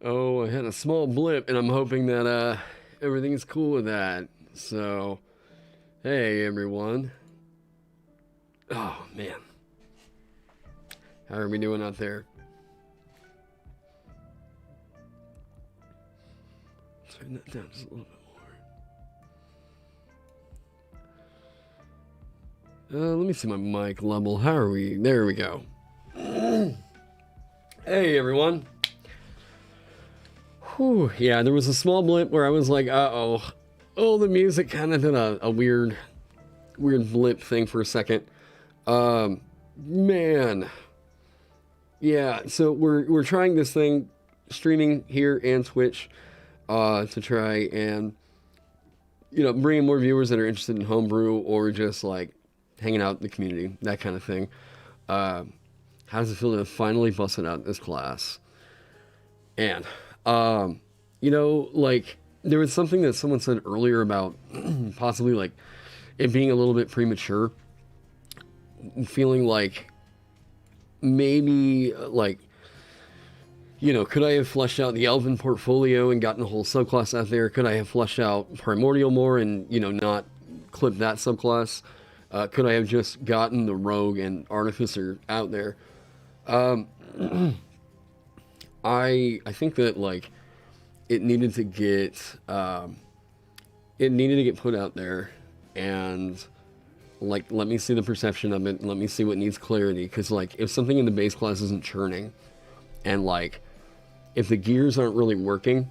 Oh, I had a small blip, and I'm hoping that everything's cool with that. So, hey everyone. Oh man, how are we doing out there? Turn that down just a little bit more. Let me see my mic level. How are we? There we go. Hey everyone. Whew, yeah, there was a small blip where I was like, uh-oh. Oh, the music kind of did a weird blip thing for a second. Man. Yeah, so we're trying this thing, streaming here and Twitch, to try and, bring in more viewers that are interested in homebrew or just like hanging out in the community, that kind of thing. Uh, how does it feel to have finally busted out this class? And, like, there was something that someone said earlier about possibly like it being a little bit premature, feeling like maybe like could I have fleshed out the Elven portfolio and gotten a whole subclass out there? Could I have fleshed out Primordial more and not clipped that subclass? Could I have just gotten the Rogue and Artificer out there? I think that like it needed to get put out there, and like let me see the perception of it. Let me see what needs clarity, because like if something in the base class isn't churning, and like if the gears aren't really working,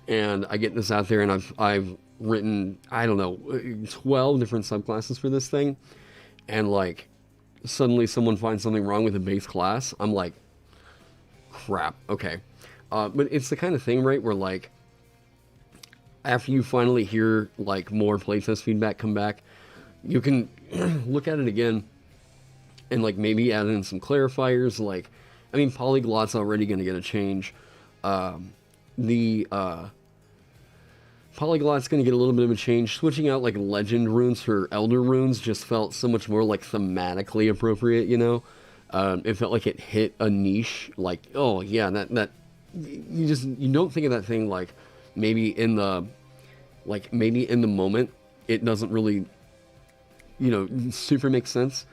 and I get this out there and I've written, I don't know, 12 different subclasses for this thing, and like suddenly someone finds something wrong with the base class, I'm like, crap, okay. But it's the kind of thing, right, where like after you finally hear like more playtest feedback come back, you can look at it again and like maybe add in some clarifiers. Like, I mean, Polyglot's already going to get a change. The Polyglot's going to get a little bit of a change. Switching out like legend runes for elder runes just felt so much more like thematically appropriate, it felt like it hit a niche. Like, oh yeah, that you don't think of that thing like maybe in the moment it doesn't really super make sense,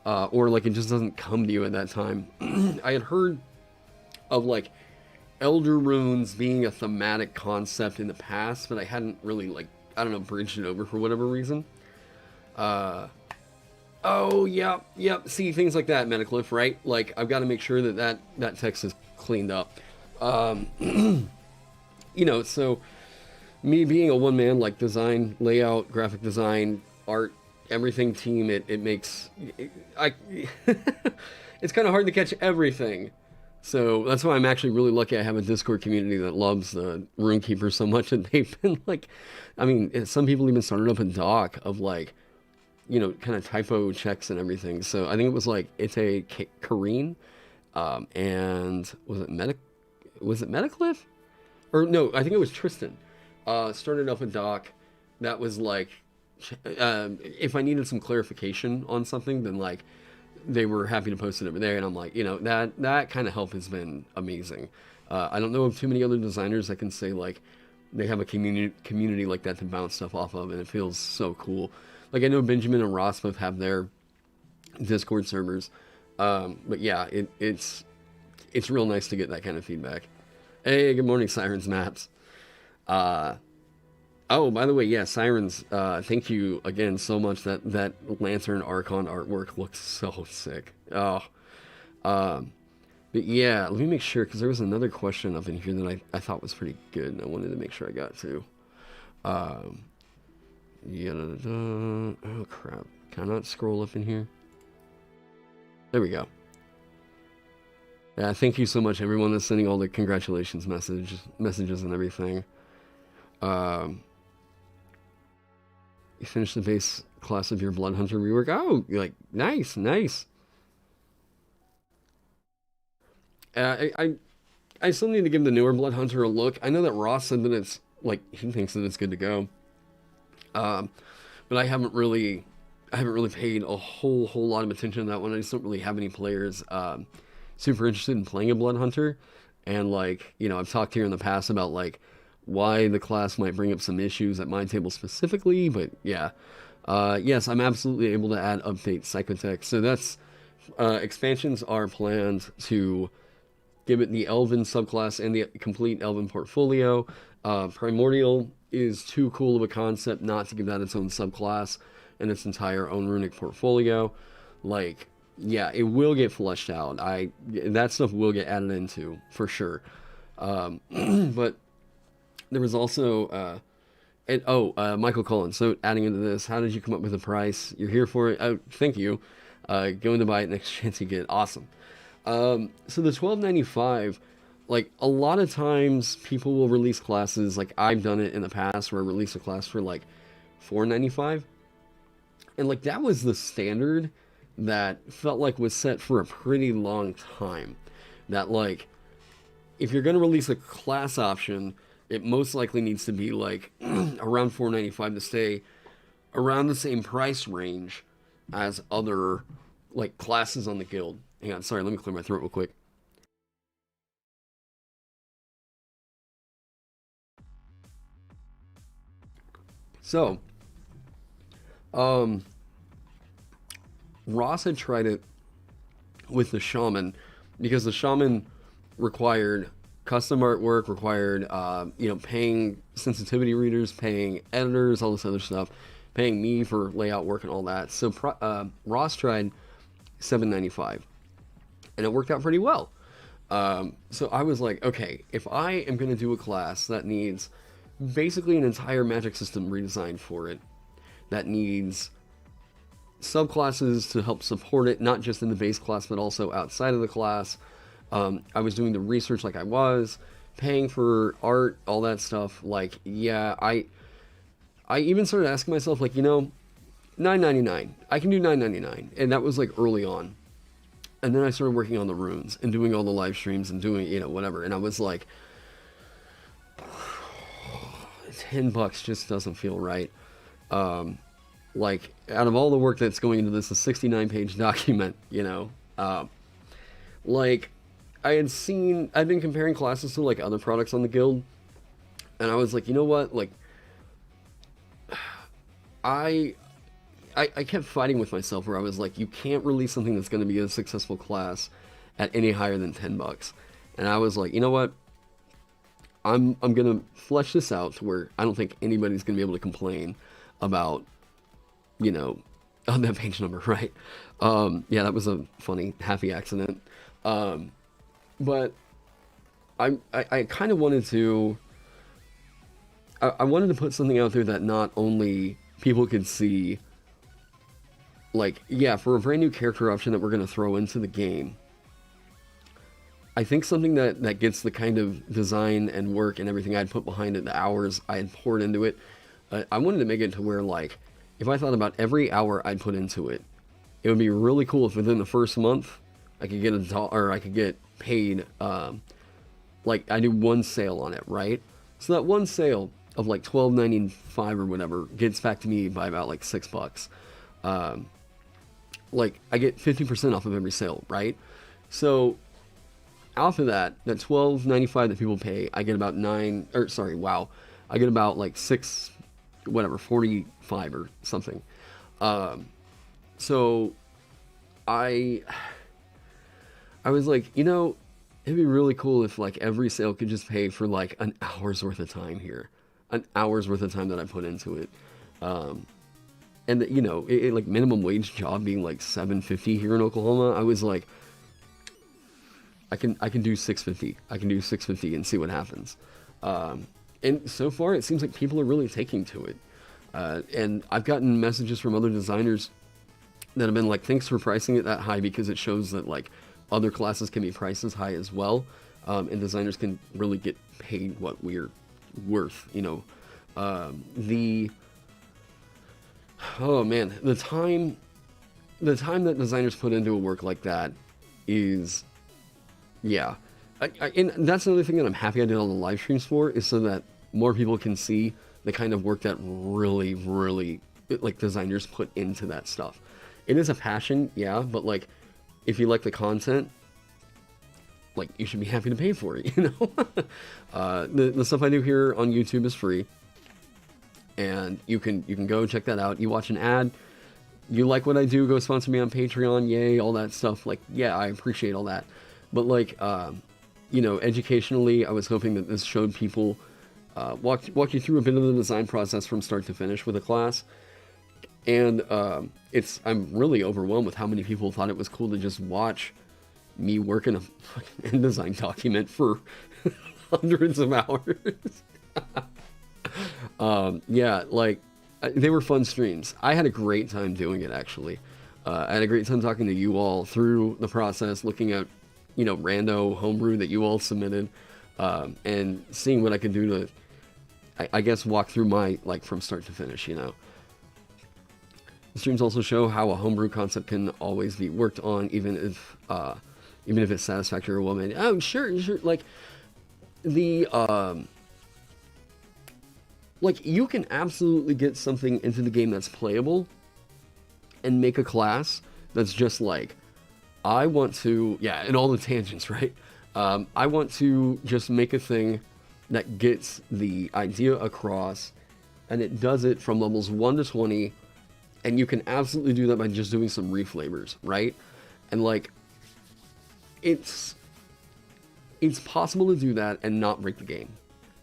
or like it just doesn't come to you at that time. I had heard of like elder runes being a thematic concept in the past, but I hadn't really like, I don't know, bridged it over for whatever reason. Oh, yep. See, things like that, Metacliff, right? Like, I've got to make sure that text is cleaned up. So me being a one-man, like, design, layout, graphic design, art, everything team, it makes... it's kind of hard to catch everything. So that's why I'm actually really lucky I have a Discord community that loves the Runekeeper so much that they've been, like... I mean, some people even started up a doc of, like, kind of typo checks and everything. So I think it was like it's a Kareen, and was it Metacliff? Or no, I think it was Tristan. Started up a doc that was like, if I needed some clarification on something, then like they were happy to post it over there, and I'm like, that kind of help has been amazing. I don't know of too many other designers that can say like they have a community like that to bounce stuff off of, and it feels so cool. Like, I know Benjamin and Ross both have their Discord servers. But yeah, it's real nice to get that kind of feedback. Hey, good morning, Sirens Maps. Oh, by the way, yeah, Sirens, thank you again so much. That Lantern Archon artwork looks so sick. Oh. But yeah, let me make sure, because there was another question up in here that I thought was pretty good, and I wanted to make sure I got to. Oh crap. Can I not scroll up in here? There we go. Yeah, thank you so much everyone that's sending all the congratulations messages and everything. You finished the base class of your Blood Hunter rework. Oh, like nice. I still need to give the newer Blood Hunter a look. I know that Ross said that it's like he thinks that it's good to go. But I haven't really paid a whole lot of attention to that one. I just don't really have any players super interested in playing a Blood Hunter. And like, you know, I've talked here in the past about like why the class might bring up some issues at my table specifically, but yeah. Yes, I'm absolutely able to add update psychotech. So that's expansions are planned to give it the Elven subclass and the complete Elven portfolio. Primordial is too cool of a concept not to give that its own subclass and its entire own runic portfolio. Like, yeah, it will get fleshed out. That stuff will get added into for sure. But there was also Michael Collins. So adding into this, how did you come up with the price? You're here for it. Oh, thank you. Going to buy it next chance you get. Awesome. So the 12.95, like a lot of times people will release classes. Like I've done it in the past where I release a class for like 4.95, and like that was the standard that felt like was set for a pretty long time. That like if you're going to release a class option, it most likely needs to be like around 4.95 to stay around the same price range as other like classes on the guild. Hang on, sorry, let me clear my throat real quick. So, Ross had tried it with the shaman because the shaman required custom artwork, required paying sensitivity readers, paying editors, all this other stuff, paying me for layout work and all that. So Ross tried 7.95, and it worked out pretty well. So I was like, okay, if I am going to do a class that needs basically an entire magic system redesigned for it, that needs subclasses to help support it, not just in the base class, but also outside of the class. I was doing the research like I was, paying for art, all that stuff. Like, yeah, I even started asking myself, like, $9.99. I can do $9.99. And that was like early on. And then I started working on the runes and doing all the live streams and doing, whatever. And I was like, $10 just doesn't feel right. Like, out of all the work that's going into this, a 69-page document, like, I'd been comparing classes to, like, other products on the guild, and I was like, you know what, like, I kept fighting with myself where I was like, you can't release something that's going to be a successful class at any higher than $10. And I was like, you know what, I'm going to flesh this out to where I don't think anybody's going to be able to complain about, on that page number, right? Yeah, that was a funny, happy accident. But I kind of wanted to, I wanted to put something out there that not only people could see, like, yeah, for a brand new character option that we're going to throw into the game, I think something that gets the kind of design and work and everything I'd put behind it, the hours I had poured into it, I wanted to make it to where, like, if I thought about every hour I'd put into it, it would be really cool if within the first month I could get I could get paid, like I do one sale on it, right? So that one sale of like $12.95 or whatever gets back to me by about like $6. Like I get 50% off of every sale, right? So off of that $12.95 that people pay, I get about I get about like 45 or something. So I was like, it'd be really cool if like every sale could just pay for like an hour's worth of time here, an hour's worth of time that I put into it. And like minimum wage job being like $7.50 here in Oklahoma, I was like, I can do $6.50. I can do $6.50 and see what happens. And so far, it seems like people are really taking to it. And I've gotten messages from other designers that have been like, thanks for pricing it that high, because it shows that like other classes can be priced as high as well. And designers can really get paid what we're worth, oh man, the time that designers put into a work like that is, yeah. And that's another thing that I'm happy I did on the live streams for, is so that more people can see the kind of work that really, really, like, designers put into that stuff. It is a passion, yeah, but, like, if you like the content, like, you should be happy to pay for it, you know? The stuff I do here on YouTube is free, and you can go check that out. You watch an ad, you like what I do, go sponsor me on Patreon, yay, all that stuff. Like, yeah, I appreciate all that. But, like, you know, educationally, I was hoping that this showed people, walk you through a bit of the design process from start to finish with a class. And I'm really overwhelmed with how many people thought it was cool to just watch me work in a fucking InDesign document for hundreds of hours. Yeah, like, they were fun streams. I had a great time doing it, actually. I had a great time talking to you all through the process, looking at, you know, rando homebrew that you all submitted, and seeing what I could do to, I guess, walk through my, like, from start to finish, you know. The streams also show how a homebrew concept can always be worked on, even if it's satisfactory or well-made. Oh, sure, like, the, like, you can absolutely get something into the game that's playable and make a class that's just like, I want to, yeah, and all the tangents, right? I want to just make a thing that gets the idea across, and it does it from levels 1 to 20, and you can absolutely do that by just doing some reflavors, right? And, like, it's possible to do that and not break the game.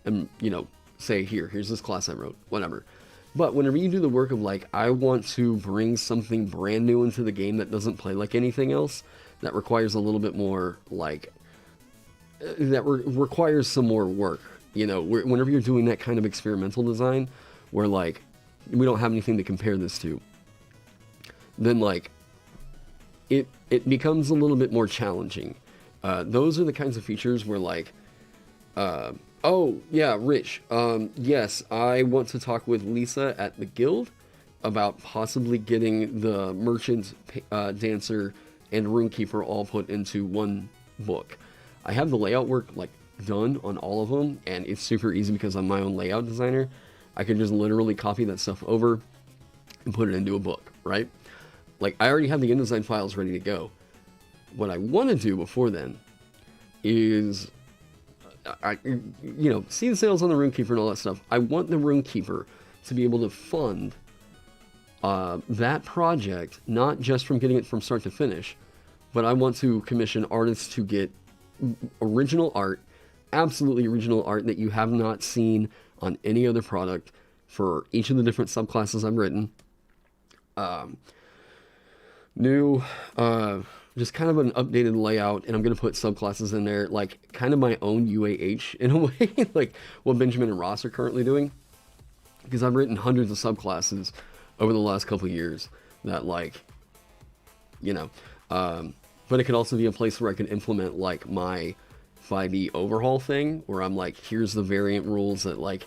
And, you know, say, here's this class I wrote, whatever. But whenever you do the work of, like, I want to bring something brand new into the game that doesn't play like anything else, that requires a little bit more, like, requires some more work, you know, whenever you're doing that kind of experimental design, where, like, we don't have anything to compare this to, then, like, it becomes a little bit more challenging. Those are the kinds of features where, like, oh, yeah, Rich, yes, I want to talk with Lisa at the guild about possibly getting the merchant, dancer, and Runekeeper all put into one book. I have the layout work, like, done on all of them, and it's super easy because I'm my own layout designer. I can just literally copy that stuff over and put it into a book, right? Like, I already have the InDesign files ready to go. What I want to do before then is, you know, see the sales on the Runekeeper and all that stuff. I want the Runekeeper to be able to fund that project, not just from getting it from start to finish, but I want to commission artists to get original art, absolutely original art that you have not seen on any other product for each of the different subclasses I've written. New, just kind of an updated layout, and I'm going to put subclasses in there, like, kind of my own UAH in a way, like what Benjamin and Ross are currently doing, because I've written hundreds of subclasses over the last couple of years that, like, you know, but it could also be a place where I could implement, like, my 5e overhaul thing, where I'm like, here's the variant rules that, like,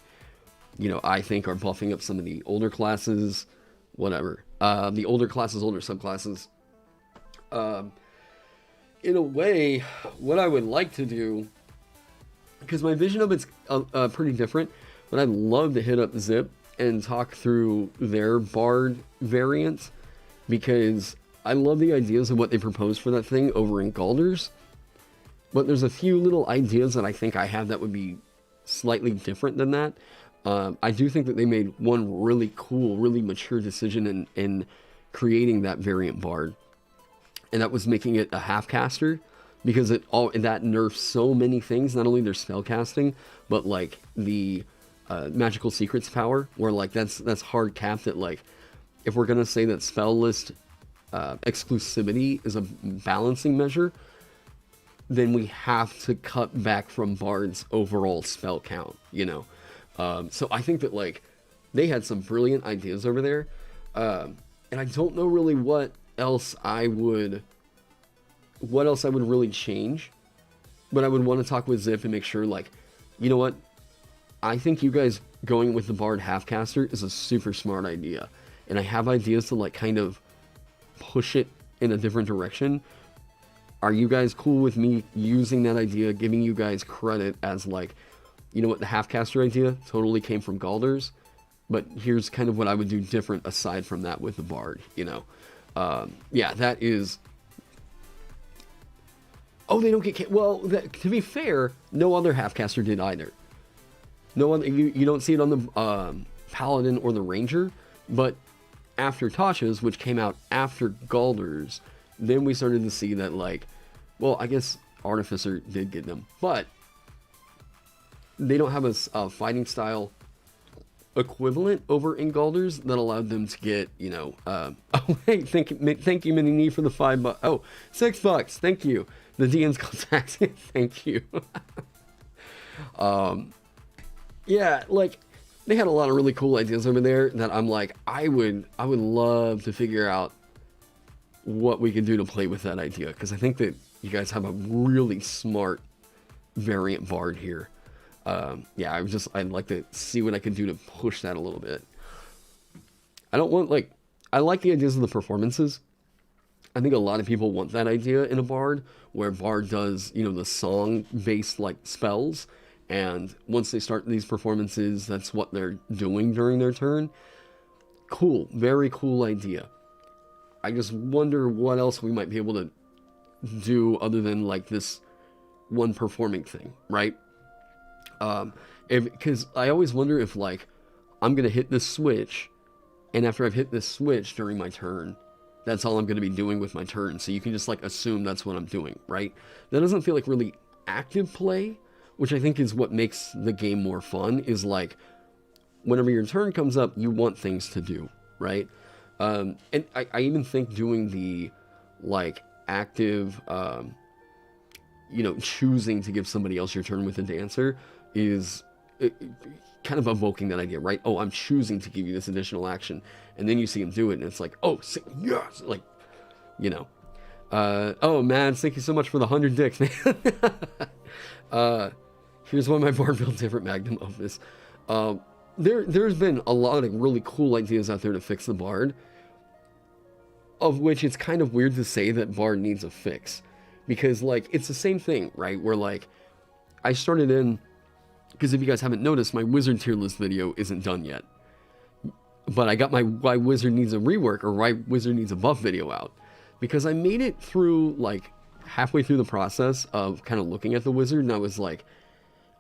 you know, I think are buffing up some of the older classes, whatever. The older classes, older subclasses. In a way, what I would like to do, because my vision of it's pretty different, but I'd love to hit up Zip and talk through their Bard variant, because I love the ideas of what they proposed for that thing over in Galders, but there's a few little ideas that I think I have that would be slightly different than that. I do think that they made one really cool, really mature decision in creating that variant Bard, and that was making it a half-caster, because that nerfs so many things, not only their spell casting, but, like, the magical secrets power, where, like, that's hard capped at, like, if we're gonna say that spell list exclusivity is a balancing measure, then we have to cut back from Bard's overall spell count, you know? So I think that, like, they had some brilliant ideas over there, and I don't know really what else I would really change, but I would want to talk with Zip and make sure, like, you know what, I think you guys going with the Bard Halfcaster is a super smart idea, and I have ideas to, like, kind of push it in a different direction. Are you guys cool with me using that idea, giving you guys credit as, like, you know what, the Halfcaster idea totally came from Galders, but here's kind of what I would do different aside from that with the Bard, you know? Yeah, that is Oh, they don't get well. To be fair, no other half-caster did either. No one, you don't see it on the Paladin or the Ranger, but after Tasha's, which came out after Galder's, then we started to see that, like, well, I guess Artificer did get them, but they don't have a fighting style equivalent over in Galder's that allowed them to get, you know, oh, hey, thank you, Mini Knee, for the $5. Oh, $6, thank you. The DM's contacts, thank you. Yeah, like, they had a lot of really cool ideas over there that I'm like, I would love to figure out what we could do to play with that idea, because I think that you guys have a really smart variant bard here. Yeah, I'd like to see what I can do to push that a little bit. I don't want, like, I like the ideas of the performances. I think a lot of people want that idea in a bard, where bard does, you know, the song-based, like, spells, and once they start these performances, that's what they're doing during their turn. Cool, very cool idea. I just wonder what else we might be able to do other than, like, this one performing thing, right? Because I always wonder if, like, I'm going to hit this switch, and after I've hit this switch during my turn, that's all I'm going to be doing with my turn. So you can just, like, assume that's what I'm doing, right? That doesn't feel like really active play, which I think is what makes the game more fun, is, like, whenever your turn comes up, you want things to do, right? And I even think doing the, like, active, you know, choosing to give somebody else your turn with a dancer is kind of evoking that idea, right? Oh, I'm choosing to give you this additional action. And then you see him do it, and it's like, oh, yes! Like, you know. Oh, Mads, thank you so much for the 100 dicks, man. Here's one of my bard build different magnum opus. There's been a lot of really cool ideas out there to fix the bard, of which it's kind of weird to say that bard needs a fix. Because, like, it's the same thing, right? Where, like, I started in, because if you guys haven't noticed, my wizard tier list video isn't done yet. But I got my why wizard needs a rework, or why wizard needs a buff video out. Because I made it through, like, halfway through the process of kind of looking at the wizard, and I was like,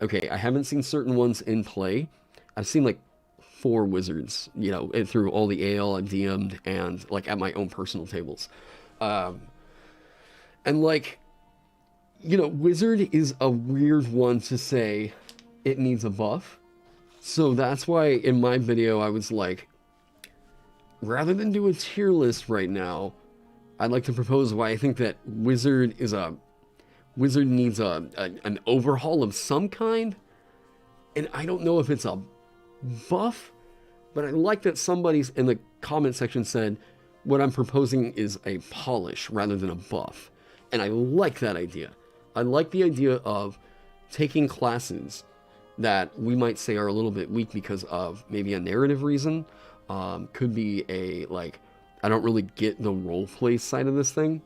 okay, I haven't seen certain ones in play. I've seen, like, 4 wizards, you know, through all the AL I've DM'd, and, like, at my own personal tables. And, like, you know, wizard is a weird one to say it needs a buff. So that's why in my video I was like, rather than do a tier list right now, I'd like to propose why I think that wizard needs an overhaul of some kind. And I don't know if it's a buff, but I like that somebody's in the comment section said, what I'm proposing is a polish rather than a buff. And I like that idea. I like the idea of taking classes that we might say are a little bit weak because of maybe a narrative reason. Could be a, like, I don't really get the roleplay side of this thing.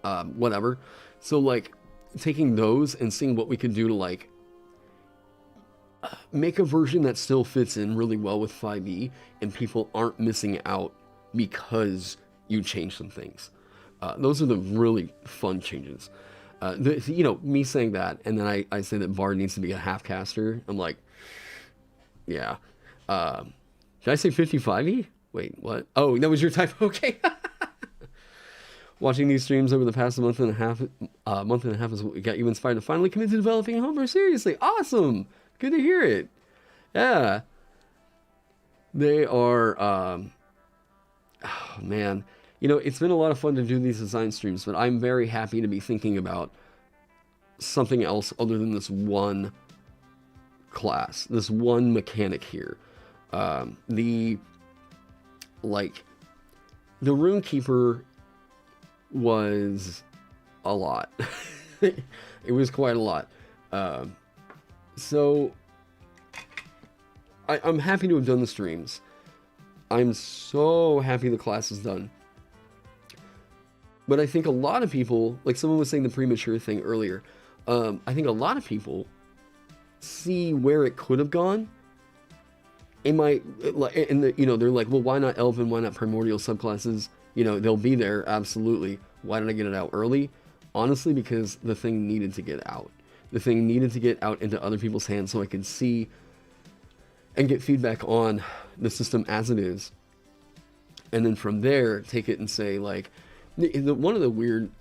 Whatever. So, like, taking those and seeing what we could do to, like, make a version that still fits in really well with 5e, and people aren't missing out because you change some things. Those are the really fun changes. You know, me saying that, and then I say that bard needs to be a half caster. I'm like, yeah. Did I say 55e? Wait, what? Oh, that was your type. Okay. Watching these streams over the past month and a half is what got you inspired to finally commit to developing homebrew seriously. Awesome. Good to hear it. Yeah. They are, oh man. You know, it's been a lot of fun to do these design streams, but I'm very happy to be thinking about something else other than this one class, this one mechanic here. The Runekeeper was a lot. It was quite a lot. So I'm happy to have done the streams. I'm so happy the class is done. But I think a lot of people, like someone was saying the premature thing earlier, I think a lot of people see where it could have gone. You know, they're like, well, why not Elven? Why not Primordial subclasses? You know, they'll be there, absolutely. Why did I get it out early? Honestly, because the thing needed to get out. The thing needed to get out into other people's hands so I could see and get feedback on the system as it is. And then from there, take it and say, like, one of the weird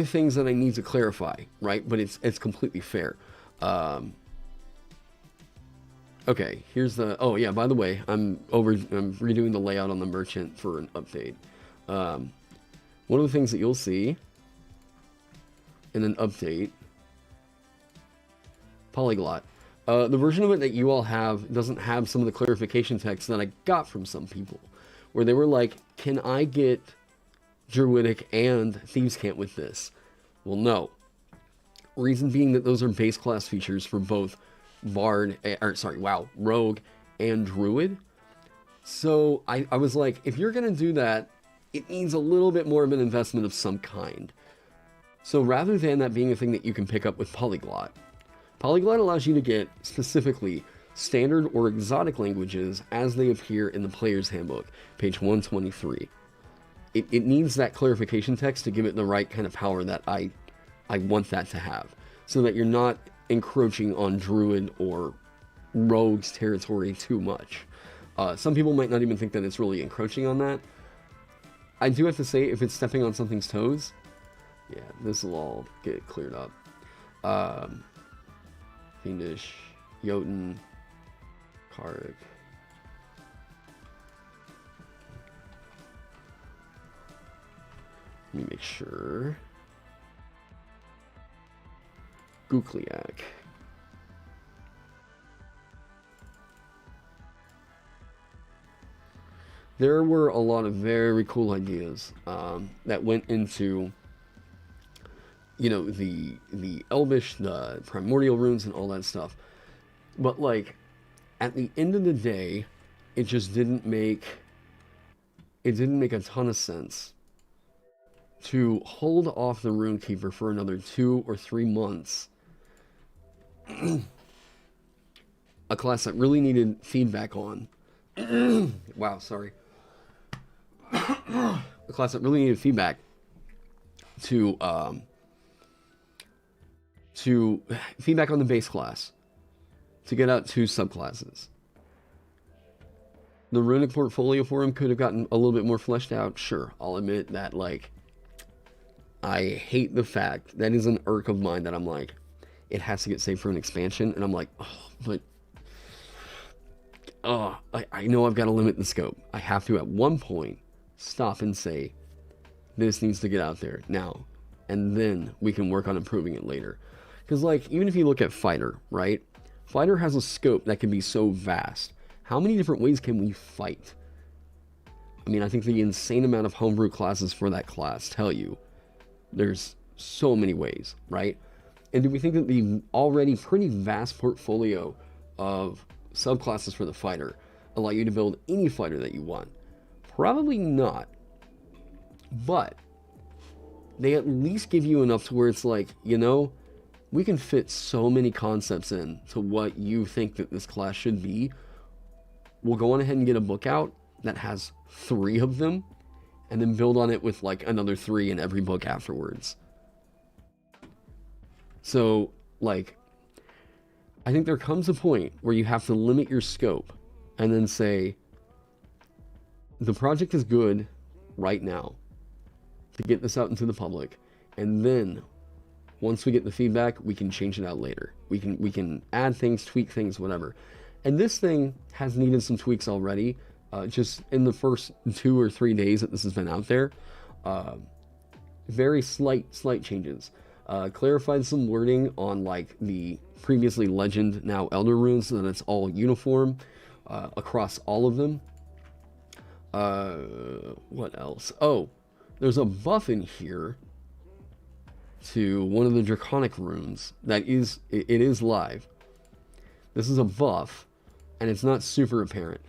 things that I need to clarify, right? But it's completely fair. Okay, here's the, oh yeah, by the way, I'm redoing the layout on the merchant for an update. One of the things that you'll see in an update, Polyglot. The version of it that you all have doesn't have some of the clarification text that I got from some people, where they were like, can I get Druidic and Thieves' Cant with this? Well, no. Reason being that those are base class features for both Rogue and Druid. So I was like, if you're going to do that, it needs a little bit more of an investment of some kind. So rather than that being a thing that you can pick up with Polyglot, Polyglot allows you to get specifically standard or exotic languages as they appear in the player's handbook, page 123. It needs that clarification text to give it the right kind of power that I want that to have, so that you're not encroaching on Druid or Rogue's territory too much. Some people might not even think that it's really encroaching on that. I do have to say, if it's stepping on something's toes, yeah, this will all get cleared up. Fiendish, Jotun, Karg. Let me make sure. Gukliak. There were a lot of very cool ideas that went into, you know, the Elvish, the primordial runes, and all that stuff. But like, at the end of the day, it just didn't make a ton of sense to hold off the Runekeeper for another 2 or 3 months. A class that really needed feedback on. Wow, sorry. A class that really needed feedback to feedback on the base class, to get out 2 subclasses. The runic portfolio for him could have gotten a little bit more fleshed out. Sure, I'll admit that, like, I hate the fact that is an irk of mine that I'm like, it has to get saved for an expansion, and I'm like, oh, but I know I've got to limit the scope. I have to at one point stop and say, this needs to get out there now, and then we can work on improving it later. Because, like, even if you look at Fighter, right? Fighter has a scope that can be so vast. How many different ways can we fight? I mean, I think the insane amount of homebrew classes for that class tell you there's so many ways, right? And do we think that the already pretty vast portfolio of subclasses for the fighter allow you to build any fighter that you want? Probably not. But they at least give you enough to where it's like, you know, we can fit so many concepts in to what you think that this class should be. We'll go on ahead and get a book out that has 3 of them, and then build on it with like another 3 in every book afterwards. So, like, I think there comes a point where you have to limit your scope and then say, the project is good right now to get this out into the public, and then once we get the feedback, we can change it out later. We can add things, tweak things, whatever. And this thing has needed some tweaks already, just in the first 2 or 3 days that this has been out there. Very slight changes. Clarified some wording on like the previously legend, now elder runes, so that it's all uniform across all of them. What else? Oh, there's a buff in here to one of the draconic runes that is, it is live. This is a buff, and it's not super apparent.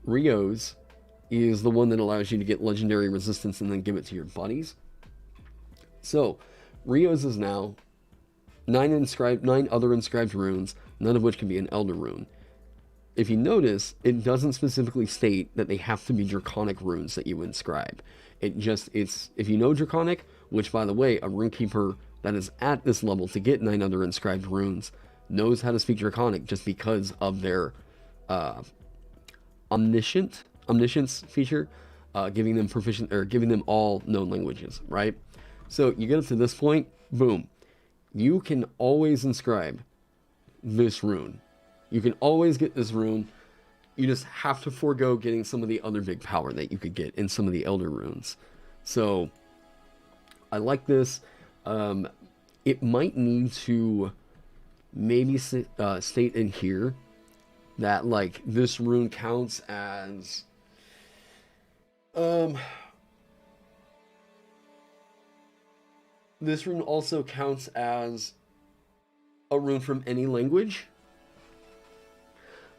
Rio's is the one that allows you to get legendary resistance and then give it to your buddies. So Rio's is now 9 other inscribed runes, none of which can be an elder rune. If you notice, it doesn't specifically state that they have to be draconic runes that you inscribe. It's, if you know Draconic, which by the way, a Runekeeper that is at this level to get 9 other inscribed runes knows how to speak Draconic just because of their uh, omniscience feature, giving them proficient, or giving them all known languages, right? So you get up to this point, boom, you can always inscribe this rune. You can always get this rune. You just have to forego getting some of the other big power that you could get in some of the Elder runes. So I like this. It might need to maybe state in here that like this rune counts as this rune also counts as a rune from any language.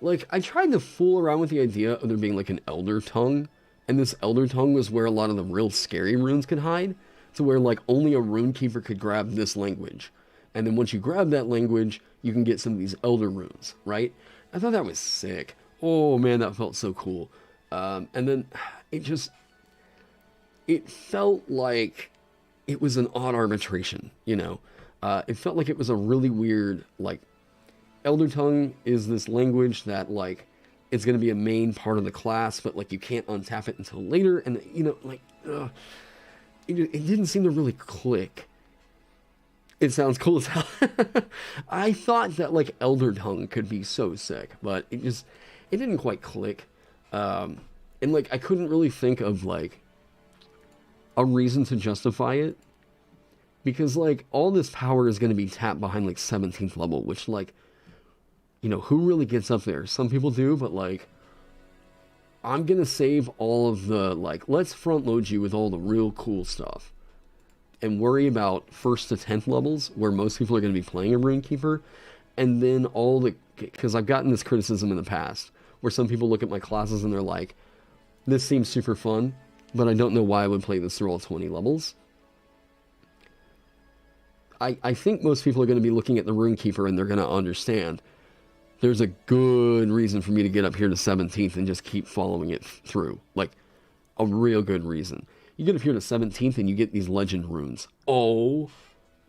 Like, I tried to fool around with the idea of there being like an Elder tongue, and this Elder tongue was where a lot of the real scary runes could hide, to where like only a Runekeeper could grab this language. And then once you grab that language, you can get some of these Elder runes, right? I thought that was sick. Oh man, that felt so cool. And then it felt like it was an odd arbitration, you know? It felt like it was a really weird, like, Elder Tongue is this language that, like, it's going to be a main part of the class, but, like, you can't untap it until later, and, you know, like, it didn't seem to really click. It sounds cool as hell. I thought that, like, Elder Tongue could be so sick, but it didn't quite click. And, like, I couldn't really think of, like, a reason to justify it. Because, like, all this power is going to be tapped behind, like, 17th level, which, like, you know, who really gets up there? Some people do, but, like, I'm going to save all of the, like, let's front load you with all the real cool stuff. And worry about 1st to 10th levels, where most people are going to be playing a Runekeeper. And then all the, because I've gotten this criticism in the past, where some people look at my classes and they're like, this seems super fun, but I don't know why I would play this through all 20 levels. I think most people are going to be looking at the Runekeeper and they're going to understand there's a good reason for me to get up here to 17th and just keep following it through. Like, a real good reason. You get up here to 17th and you get these legend runes. Oh,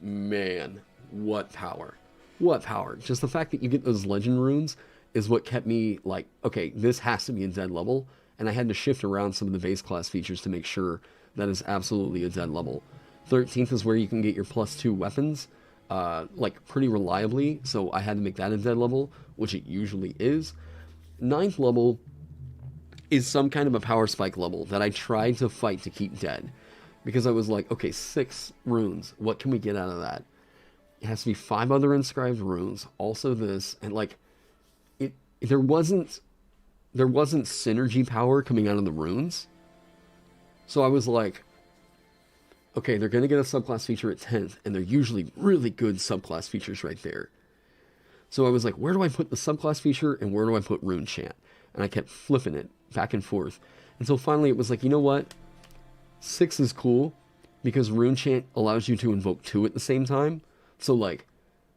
man. What power. What power. Just the fact that you get those legend runes is what kept me like, okay, this has to be a dead level. And I had to shift around some of the base class features to make sure that is absolutely a dead level. 13th is where you can get your +2 weapons, like, pretty reliably, so I had to make that a dead level, which it usually is. 9th level is some kind of a power spike level that I tried to fight to keep dead, because I was like, okay, 6 runes, what can we get out of that? It has to be 5 other inscribed runes, also this, and, like, there wasn't synergy power coming out of the runes, so I was like, okay, they're going to get a subclass feature at 10th, and they're usually really good subclass features right there. So I was like, where do I put the subclass feature, and where do I put Rune Chant? And I kept flipping it back and forth. Until finally it was like, you know what? 6 is cool, because Rune Chant allows you to invoke 2 at the same time. So like,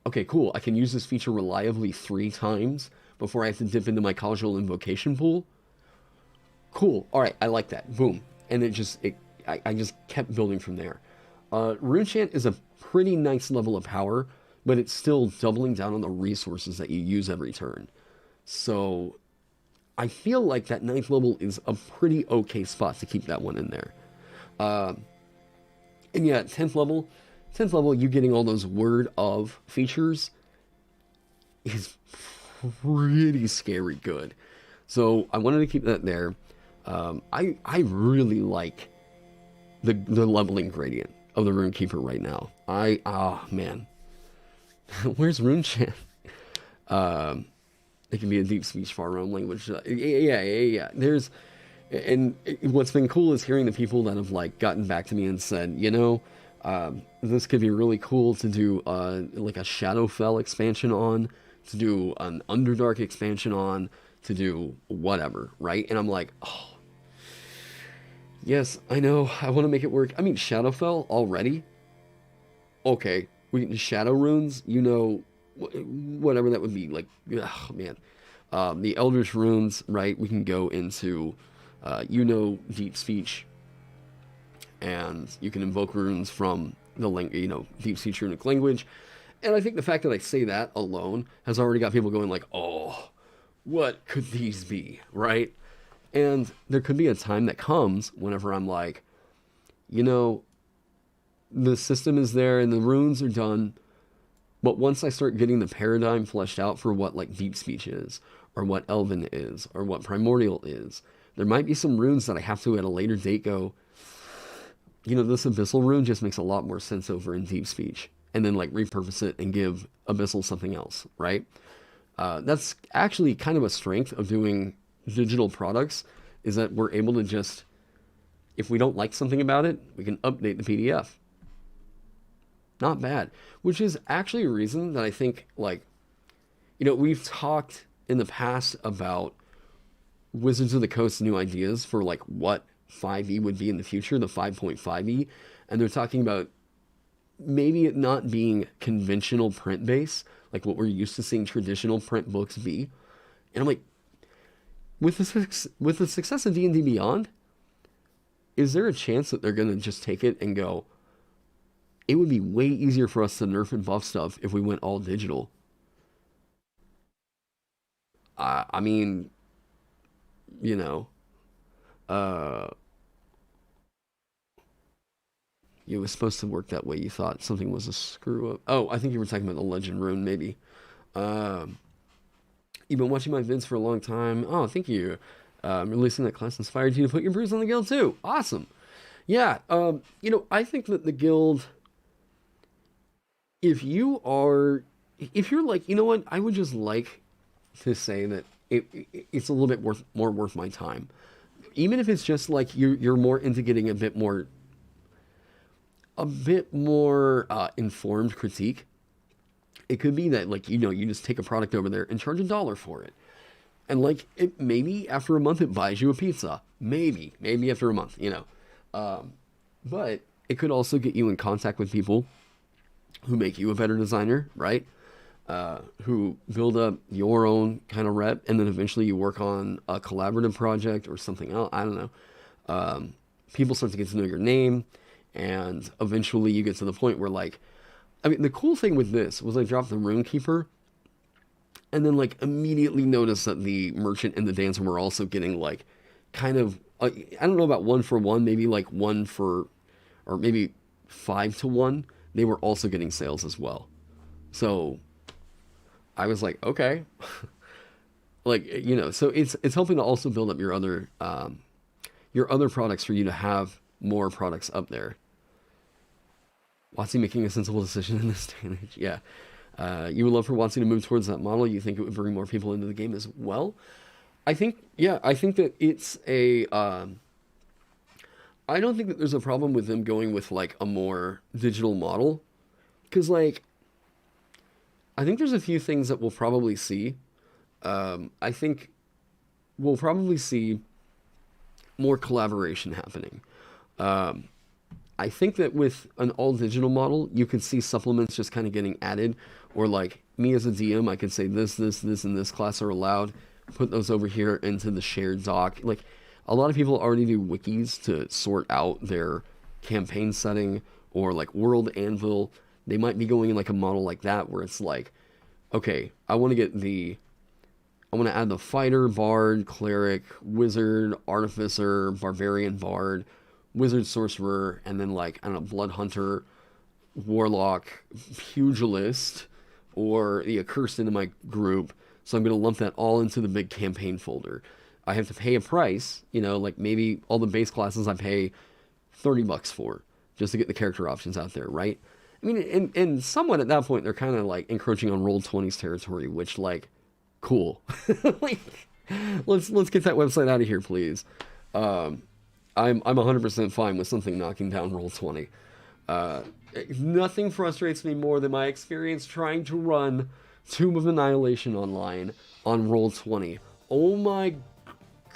okay, cool, I can use this feature reliably 3 times before I have to dip into my casual invocation pool. Cool, alright, I like that. Boom. And I just kept building from there. Rune Chant is a pretty nice level of power, but it's still doubling down on the resources that you use every turn. So I feel like that 9th level is a pretty okay spot to keep that one in there. And yeah, 10th level, you getting all those word of features is pretty scary good. So I wanted to keep that there. I really like the leveling gradient of the Runekeeper right now. Man. Where's Rune Chant? It can be a deep speech far realm language. Yeah. And what's been cool is hearing the people that have like gotten back to me and said, you know, this could be really cool to do like a Shadowfell expansion on, to do an Underdark expansion on, to do whatever, right? And I'm like, oh, yes, I know, I want to make it work. I mean, Shadowfell already? Okay, we can Shadow Runes, you know, whatever that would be, like, oh, man. The Eldritch Runes, right, we can go into, you know, Deep Speech. and you can invoke runes from the Deep Sea Runic language. And I think the fact that I say that alone has already got people going like, oh, what could these be, right? And there could be a time that comes whenever I'm like, the system is there and the runes are done, but once I start getting the paradigm fleshed out for what like deep speech is, or what elven is, or what primordial is, there might be some runes that I have to at a later date go, this abyssal rune just makes a lot more sense over in deep speech, and then like repurpose it and give abyssal something else, right? That's actually kind of a strength of doing digital products, is that we're able to just, if we don't like something about it, we can update the PDF. Not bad. Which is actually a reason that I think, like, we've talked in the past about Wizards of the Coast's new ideas for, like, what 5e would be in the future, the 5.5e. And they're talking about maybe it not being conventional print base, like what we're used to seeing traditional print books be. And I'm like, with the success of D&D Beyond, is there a chance that they're going to just take it and go, it would be way easier for us to nerf and buff stuff if we went all digital? I mean, uh, it was supposed to work that way. You thought something was a screw up. Oh, I think you were talking about the Legend Rune, maybe. Um, you've been watching my vids for a long time. Oh, thank you. Releasing that class inspired you to put your brews on the guild too. Awesome. Yeah. I think that the guild, if you're like, what, I would just like to say that it's a little bit more worth my time. Even if it's just like you're more into getting a bit more informed critique. It could be that like, you just take a product over there and charge $1 for it. And like, maybe after a month it buys you a pizza. Maybe after a month, but it could also get you in contact with people who make you a better designer, right? Who build up your own kind of rep, and then eventually you work on a collaborative project or something else. I don't know. People start to get to know your name, and eventually you get to the point where like, I mean, the cool thing with this was I dropped the Runekeeper, and then like immediately noticed that the merchant and the dancer were also getting like kind of, I don't know about 1-for-1, maybe like 1 for, or maybe 5-to-1. They were also getting sales as well. So I was like, okay, like, so it's helping to also build up your other products for you to have more products up there. WotC making a sensible decision in this day and age. Yeah. You would love for WotC to move towards that model. You think it would bring more people into the game as well? I think that it's I don't think that there's a problem with them going with like a more digital model. Because like, I think there's a few things that we'll probably see. I think we'll probably see more collaboration happening. I think that with an all-digital model, you could see supplements just kind of getting added. Or like, me as a DM, I could say this, and this class are allowed. Put those over here into the shared doc. Like, a lot of people already do wikis to sort out their campaign setting, or like World Anvil. They might be going in like a model like that, where it's like, okay, I want to add the fighter, bard, cleric, wizard, artificer, barbarian, bard, wizard, sorcerer, and then like, I don't know, blood hunter, warlock, pugilist, or the accursed into my group. So I'm going to lump that all into the big campaign folder. I have to pay a price, like maybe all the base classes I pay $30 for, just to get the character options out there, right? I mean, and somewhat at that point, they're kind of like encroaching on Roll20's territory, which like, cool. Like, let's get that website out of here, please. I'm 100% fine with something knocking down Roll20. Nothing frustrates me more than my experience trying to run Tomb of Annihilation online on Roll20. Oh my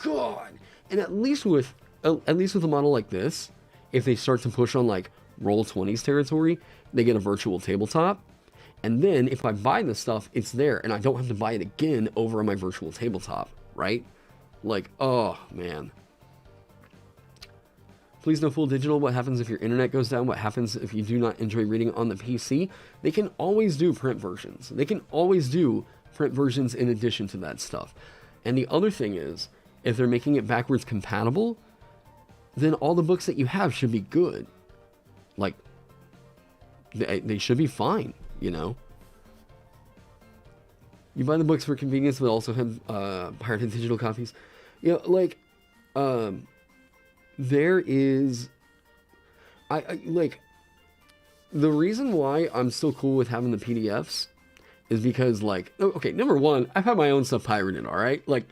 god! And at least with a model like this, if they start to push on like Roll20's territory, they get a virtual tabletop. And then if I buy this stuff, it's there, and I don't have to buy it again over on my virtual tabletop, right? Like, oh man. Please no full digital. What happens if your internet goes down? What happens if you do not enjoy reading on the PC? They can always do print versions. They can always do print versions in addition to that stuff. And the other thing is, if they're making it backwards compatible, then all the books that you have should be good. Like, they should be fine, you know? You buy the books for convenience, but also have pirated digital copies. You know, like, there is... like, the reason why I'm still cool with having the PDFs is because, like, okay, number one, I've had my own stuff pirated, alright? Like,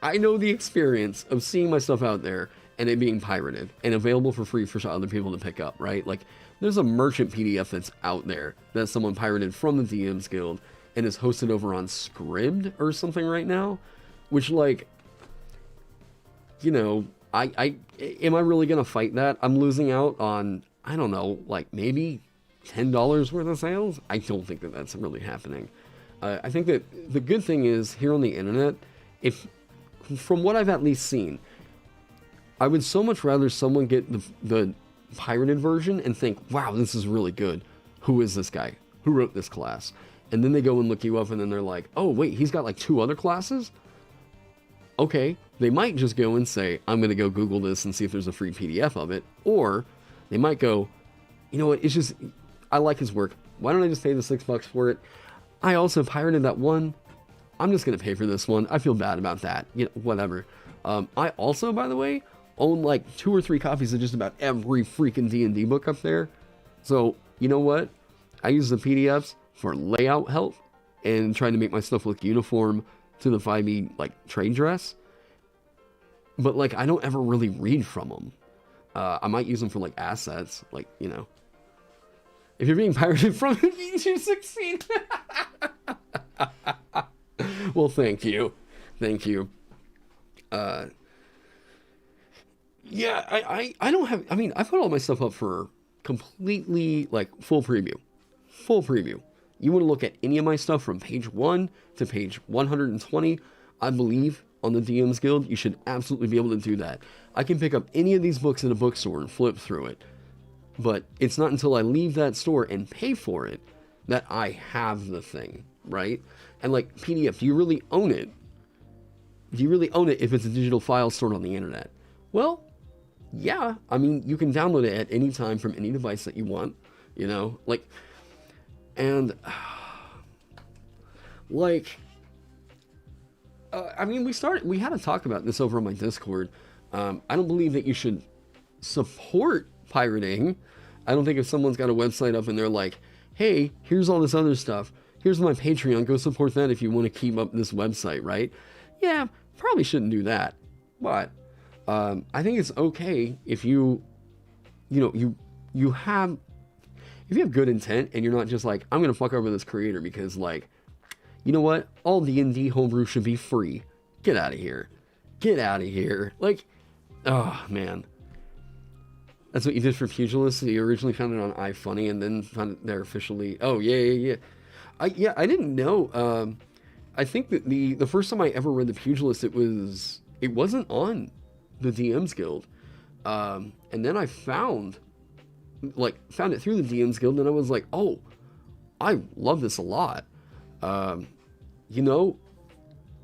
I know the experience of seeing my stuff out there and it being pirated and available for free for other people to pick up, right? Like, there's a merchant PDF that's out there that someone pirated from the DMs Guild and is hosted over on Scribd or something right now, which, like, you know, am I really gonna fight that? I'm losing out on, I don't know, like maybe $10 worth of sales? I don't think that that's really happening. I think that the good thing is here on the internet, if from what I've at least seen, I would so much rather someone get the pirated version and think, wow, this is really good. Who is this guy? Who wrote this class? And then they go and look you up and then they're like, oh, wait, he's got like 2 other classes? Okay, they might just go and say, I'm going to go Google this and see if there's a free PDF of it. Or they might go, you know what, it's just, I like his work. Why don't I just pay the $6 for it? I also pirated that one. I'm just going to pay for this one. I feel bad about that. You know, whatever. I also, by the way, own like 2 or 3 copies of just about every freaking D&D book up there. So, you know what? I use the PDFs for layout help and trying to make my stuff look uniform to the 5e, like, trade dress. But, like, I don't ever really read from them. I might use them for, like, assets. Like, you know. If you're being pirated from it, you succeed. Well, thank you. Thank you. Yeah, I don't have... I mean, I put all my stuff up for completely, like, full preview. Full preview. You want to look at any of my stuff from page 1 to page 120, I believe, on the DMs Guild, you should absolutely be able to do that. I can pick up any of these books in a bookstore and flip through it. But it's not until I leave that store and pay for it that I have the thing, right? And like PDF, do you really own it? Do you really own it if it's a digital file stored on the internet? Well, yeah. I mean, you can download it at any time from any device that you want, you know? Like, and, like, I mean, we had a talk about this over on my Discord. I don't believe that you should support pirating. I don't think if someone's got a website up and they're like, hey, here's all this other stuff. Here's my Patreon. Go support that if you want to keep up this website, right? Yeah, probably shouldn't do that. But I think it's okay if you have good intent and you're not just like, I'm going to fuck over this creator because, like, you know what? All D&D homebrew should be free. Get out of here. Get out of here. Like, oh, man. That's what you did for Pugilists? You originally found it on iFunny and then found it there officially. Oh, yeah. I didn't know. I think that the first time I ever read the Pugilist, it wasn't on the DMs Guild. And then I found it through the DMs Guild and I was like, oh, I love this a lot. You know,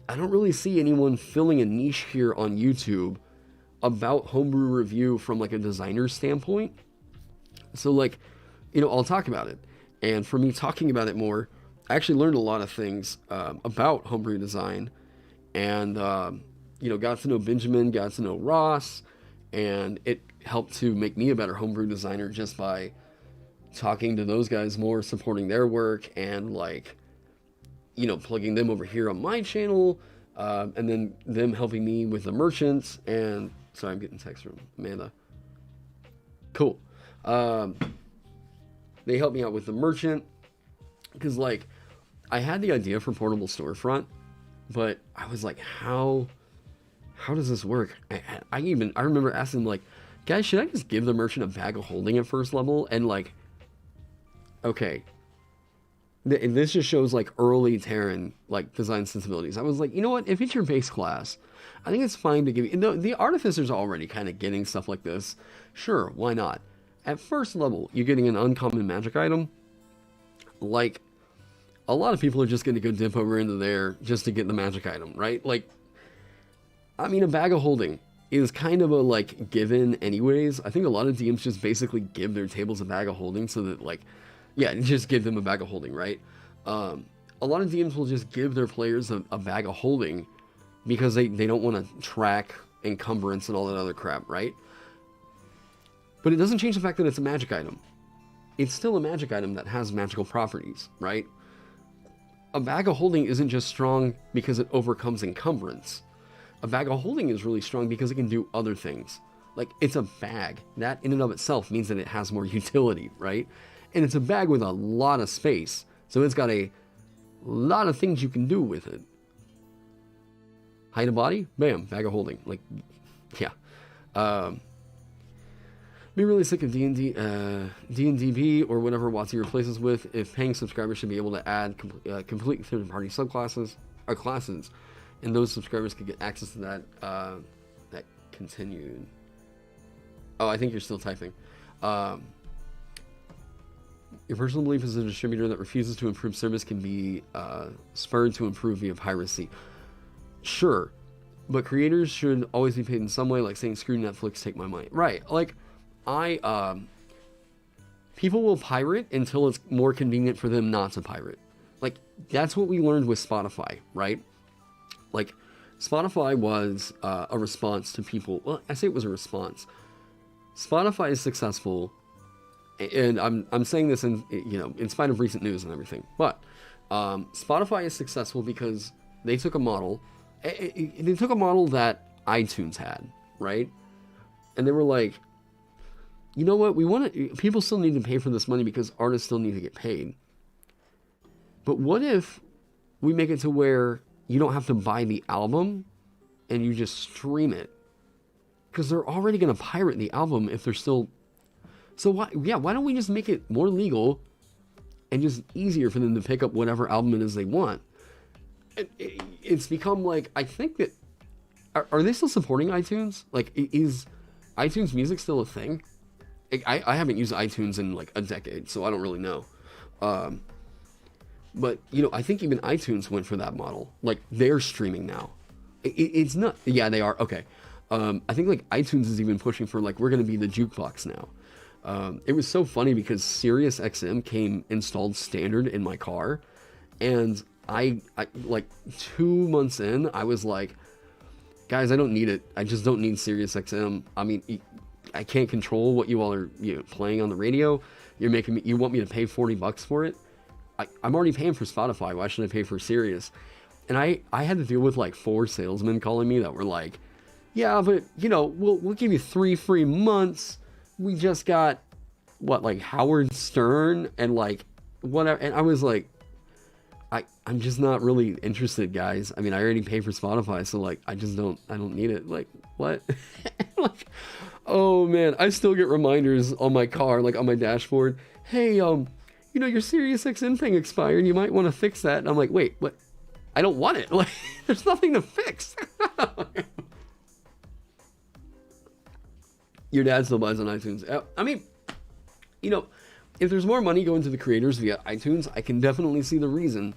I don't really see anyone filling a niche here on YouTube about homebrew review from like a designer standpoint. So like, you know, I'll talk about it. And for me talking about it more, I actually learned a lot of things about homebrew design and, you know, got to know Benjamin, got to know Ross, and it helped to make me a better homebrew designer just by talking to those guys more, supporting their work and like, you know, plugging them over here on my channel, and then them helping me with the merchants. And sorry, I'm getting text from Amanda. Cool. They helped me out with the merchant because, like, I had the idea for portable storefront, but I was like, how does this work? I remember asking them, like, guys, should I just give the merchant a bag of holding at first level? And like, okay, This just shows like early Terran like design sensibilities. I was like, you know what? If it's your base class, I think it's fine to give you. The artificer's already kind of getting stuff like this. Sure, why not? At first level, you're getting an uncommon magic item. Like, a lot of people are just going to go dip over into there just to get the magic item, right? Like, I mean, a bag of holding is kind of a like given anyways. I think a lot of DMs just basically give their tables a bag of holding so that like, yeah, just give them a bag of holding, right? A lot of DMs will just give their players a bag of holding because they don't want to track encumbrance and all that other crap, right? But it doesn't change the fact that it's a magic item. It's still a magic item that has magical properties, right? A bag of holding isn't just strong because it overcomes encumbrance. A bag of holding is really strong because it can do other things. Like, it's a bag. That in and of itself means that it has more utility, right? And it's a bag with a lot of space. So it's got a lot of things you can do with it. Hide a body? Bam, bag of holding. Like, yeah. Be really sick of D&D, D&DB or whatever WotC replaces with. If paying subscribers should be able to add complete third-party subclasses or classes, and those subscribers could get access to that. That continued. Oh, I think you're still typing. Your personal belief as a distributor that refuses to improve service can be spurred to improve via piracy. Sure, but creators should always be paid in some way, like saying screw Netflix, take my money. Right, like. People will pirate until it's more convenient for them not to pirate. Like, that's what we learned with Spotify, right? Like, Spotify was a response to people. Well, I say it was a response. Spotify is successful, and I'm saying this in spite of recent news and everything. But Spotify is successful because they took a model. They took a model that iTunes had, right? And they were like, you know what, people still need to pay for this money because artists still need to get paid. But what if we make it to where you don't have to buy the album and you just stream it? Because they're already going to pirate the album if they're still... So why don't we just make it more legal and just easier for them to pick up whatever album it is they want? It's become like, I think that... Are they still supporting iTunes? Like, is iTunes Music still a thing? I haven't used iTunes in like a decade, so I don't really know. But, I think even iTunes went for that model. Like, they're streaming now. It's not... Yeah, they are. Okay. I think like iTunes is even pushing for like, we're going to be the jukebox now. It was so funny because Sirius XM came installed standard in my car. And I like 2 months in, I was like, guys, I don't need it. I just don't need Sirius XM. I mean... I can't control what you all are playing on the radio. You want me to pay $40 for it? I'm already paying for Spotify. Why should I pay for Sirius? And I had to deal with like 4 salesmen calling me that were like, yeah, but we'll give you 3 free months. We just got like Howard Stern and like whatever. And I was like, I'm just not really interested, guys. I mean, I already pay for Spotify, so like I don't need it. Like, what? Like, oh man, I still get reminders on my car, like on my dashboard. Hey, your Sirius XM thing expired. You might want to fix that. And I'm like, wait, what? I don't want it. Like, there's nothing to fix. Your dad still buys on iTunes. I mean, if there's more money going to the creators via iTunes, I can definitely see the reason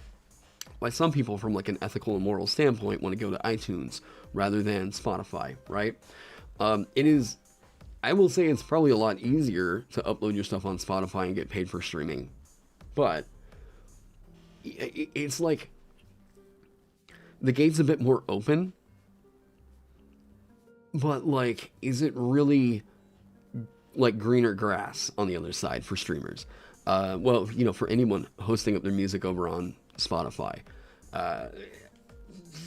why some people from like an ethical and moral standpoint want to go to iTunes rather than Spotify, right? I will say it's probably a lot easier to upload your stuff on Spotify and get paid for streaming. But it's like the gate's a bit more open. But like, is it really like greener grass on the other side for streamers? Well, for anyone hosting up their music over on Spotify. I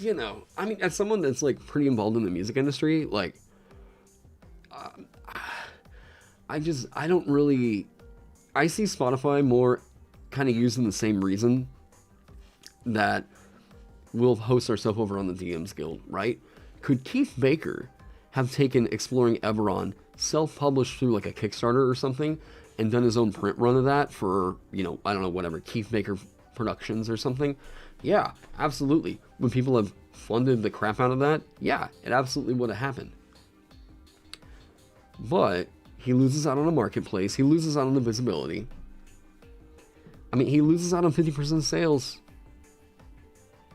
mean, as someone that's like pretty involved in the music industry, like, I see Spotify more kind of using the same reason that we'll host our stuff over on the DMsGuild, right? Could Keith Baker have taken Exploring Eberron, self-published through like a Kickstarter or something, and done his own print run of that for, I don't know, whatever, Keith Baker productions or something, yeah, absolutely. When people have funded the crap out of that, yeah, it absolutely would have happened. But he loses out on a marketplace. He loses out on the visibility. I mean, he loses out on 50% sales.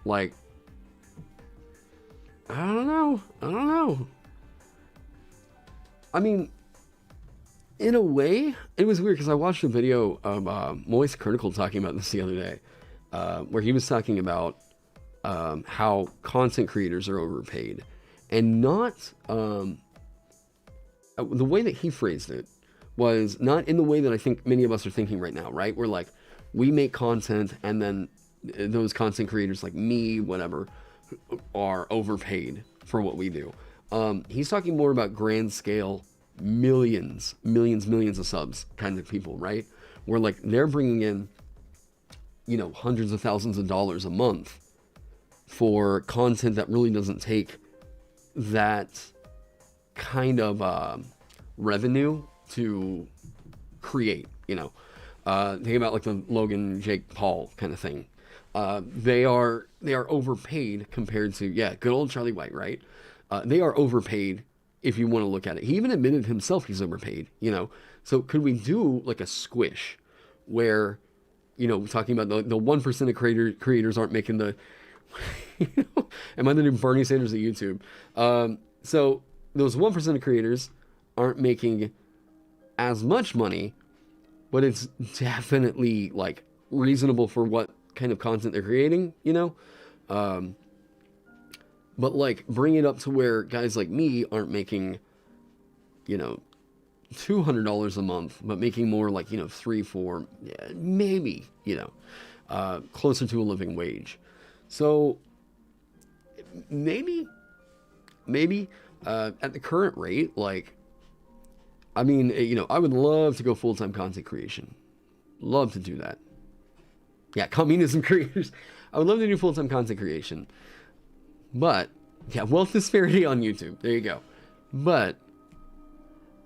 Like, I don't know. I mean, in a way, it was weird because I watched a video of Moist Critical talking about this the other day, where he was talking about how content creators are overpaid, and not the way that he phrased it was not in the way that I think many of us are thinking right now, right? We're like, we make content and then those content creators like me, whatever, are overpaid for what we do. He's talking more about grand scale, millions of subs kind of people, right? Where like they're bringing in, you know, hundreds of thousands of dollars a month for content that really doesn't take that kind of revenue to create, you know. Think about like the Logan, Jake Paul kind of thing. They are overpaid compared to, yeah, good old Charlie White, right? They are overpaid if you want to look at it. He even admitted himself he's overpaid, you know. So could we do like a squish where, you know, talking about the 1% of creators aren't making the, you know, am I the new Bernie Sanders of YouTube? So those 1% of creators aren't making as much money, but it's definitely like reasonable for what kind of content they're creating, you know? But like bring it up to where guys like me aren't making, you know, $200 a month, but making more like, you know, 3, 4, yeah, maybe, you know, closer to a living wage. So maybe at the current rate, like, I mean, you know, I would love to go full-time content creation. Love to do that. Yeah, communism creators. I would love to do full-time content creation. But, yeah, wealth disparity on YouTube. There you go. But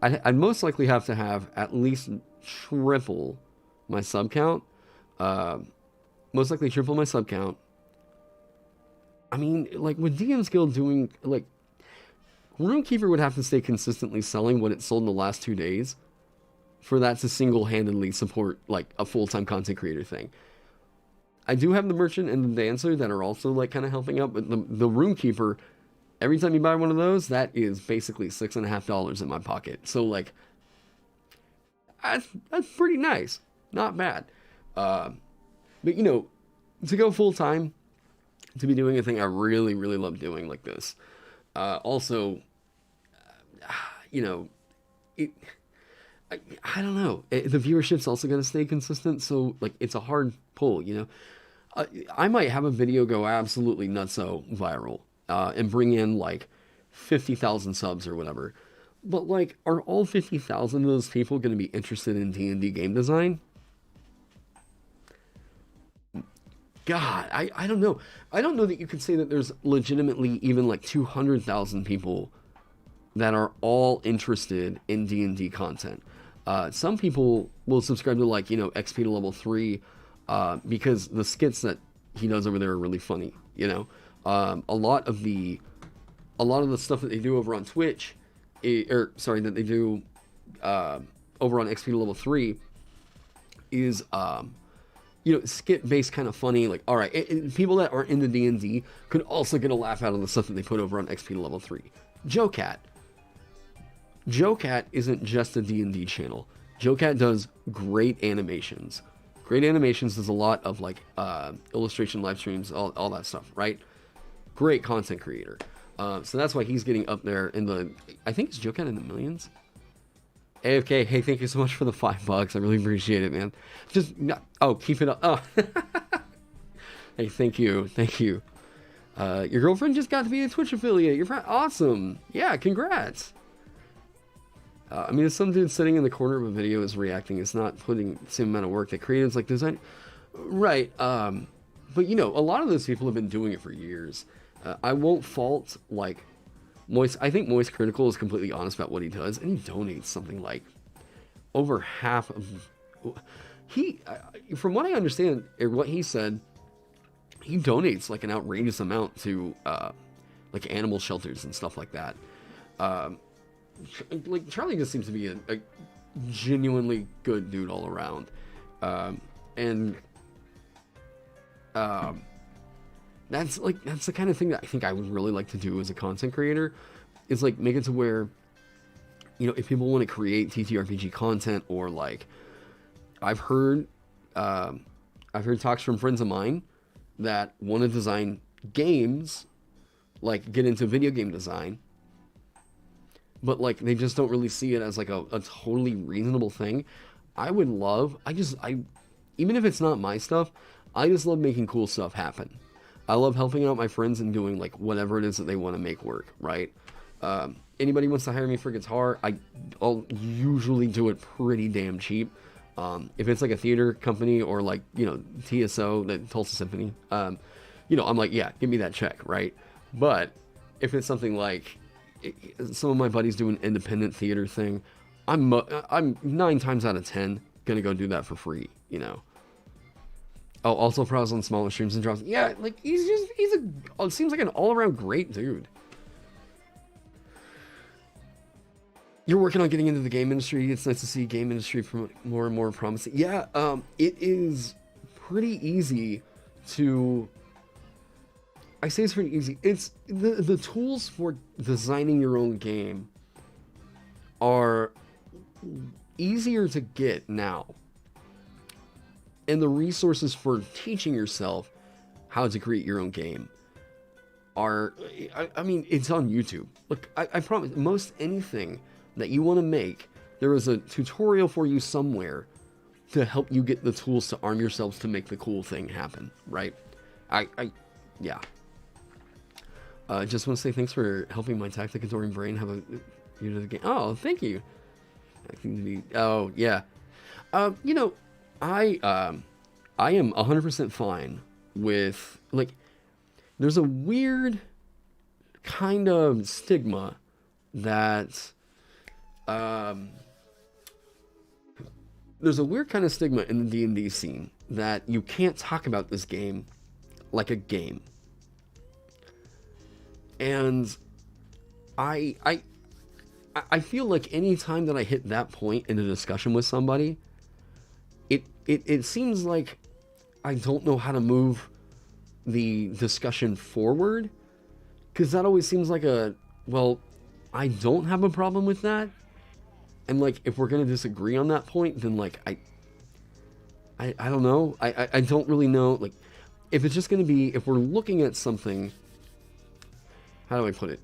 I'd most likely have to have at least triple my sub count. Most likely triple my sub count. I mean, like, with DMsGuild doing, like, Runekeeper would have to stay consistently selling what it sold in the last 2 days for that to single-handedly support, like, a full-time content creator thing. I do have the merchant and the dancer that are also, like, kind of helping out, but the Runekeeper, every time you buy one of those, that is basically $6.50 in my pocket. So, like, that's pretty nice. Not bad. But, you know, to go full-time, to be doing a thing I really, really love doing like this. Also, you know, I don't know. The viewership's also going to stay consistent, so, like, it's a hard pull, you know? I might have a video go absolutely nutso viral, and bring in, like, 50,000 subs or whatever. But, like, are all 50,000 of those people going to be interested in D&D game design? God, I don't know. I don't know that you could say that there's legitimately even, like, 200,000 people that are all interested in D&D content. Some people will subscribe to, like, you know, XP to level 3, because the skits that he does over there are really funny, you know? A lot of the stuff that they do over on Twitch, that they do over on XP to level 3 is, you know, skit-based kind of funny, like, all right, people that aren't into D&D could also get a laugh out of the stuff that they put over on XP to level 3. JoeCat isn't just a D&D channel. JoeCat does great animations. Does a lot of, like, illustration live streams, all that stuff, right? Great content creator. So that's why he's getting up there in the, I think it's JoeCat in the millions? AFK, hey, thank you so much for the $5. I really appreciate it, man. Just, oh, keep it up. Oh. Hey, thank you. Your girlfriend just got to be a Twitch affiliate. You're awesome. Yeah, congrats. I mean, if some dude sitting in the corner of a video is reacting, it's not putting the same amount of work that creatives like design. Right. But, you know, a lot of those people have been doing it for years. I won't fault, like, Moist. I think Moist Critical is completely honest about what he does, and he donates something like over half of. from what I understand, or what he said, he donates like an outrageous amount to like animal shelters and stuff like that. Um, like Charlie just seems to be a genuinely good dude all around, and um, that's the kind of thing that I think I would really like to do as a content creator, is like make it to where, you know, if people want to create TTRPG content, or like I've heard talks from friends of mine that want to design games, like get into video game design, but like they just don't really see it as like a totally reasonable thing. Even if it's not my stuff, I just love making cool stuff happen. I love helping out my friends and doing like whatever it is that they want to make work, right? Anybody wants to hire me for guitar, I'll usually do it pretty damn cheap. If it's like a theater company or like, you know, TSO, the Tulsa Symphony, you know, I'm like, yeah, give me that check, right? But if it's something like some of my buddies do an independent theater thing, I'm 9 times out of 10 gonna go do that for free, you know. Oh, also pros on smaller streams and drops. Yeah, like it seems like an all-around great dude. You're working on getting into the game industry. It's nice to see game industry more and more promising. Yeah, it is pretty easy to... I say it's pretty easy. It's the tools for designing your own game are easier to get now. And the resources for teaching yourself how to create your own game are... I mean, it's on YouTube. Look, I promise, most anything that you want to make, there is a tutorial for you somewhere to help you get the tools to arm yourselves to make the cool thing happen, right? Yeah. Just want to say thanks for helping my tactic adoring brain have a view to the game. Oh, thank you. Oh, yeah. You know, I am 100% fine with, like, there's a weird kind of stigma that... there's a weird kind of stigma in the D&D scene that you can't talk about this game like a game. And I feel like any time that I hit that point in a discussion with somebody, it seems like I don't know how to move the discussion forward, because that always seems like well, I don't have a problem with that. And like, if we're going to disagree on that point, then like, I don't know. I don't really know. Like, if it's just going to be, if we're looking at something, how do I put it?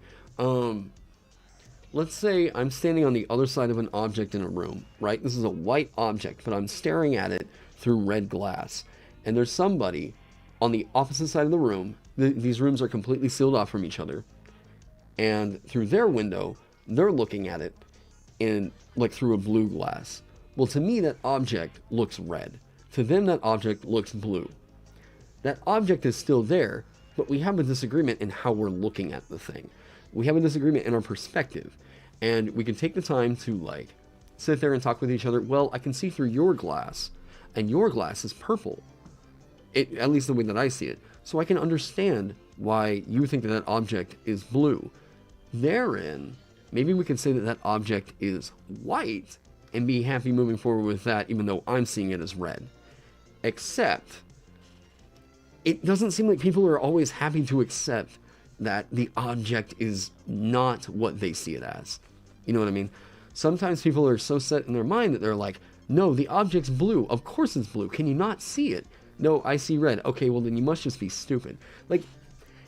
Let's say I'm standing on the other side of an object in a room, right? This is a white object, but I'm staring at it through red glass. And there's somebody on the opposite side of the room. These rooms are completely sealed off from each other. And through their window, they're looking at it in like through a blue glass. Well, to me, that object looks red. To them, that object looks blue. That object is still there, but we have a disagreement in how we're looking at the thing. We have a disagreement in our perspective, and we can take the time to like sit there and talk with each other. Well, I can see through your glass, and your glass is purple. At least the way that I see it. So I can understand why you think that that object is blue. Therein, maybe we can say that that object is white and be happy moving forward with that, even though I'm seeing it as red. Except, it doesn't seem like people are always happy to accept that the object is not what they see it as. You know what I mean? Sometimes people are so set in their mind that they're like, no, the object's blue. Of course it's blue. Can you not see it? No, I see red. Okay, well then you must just be stupid. Like,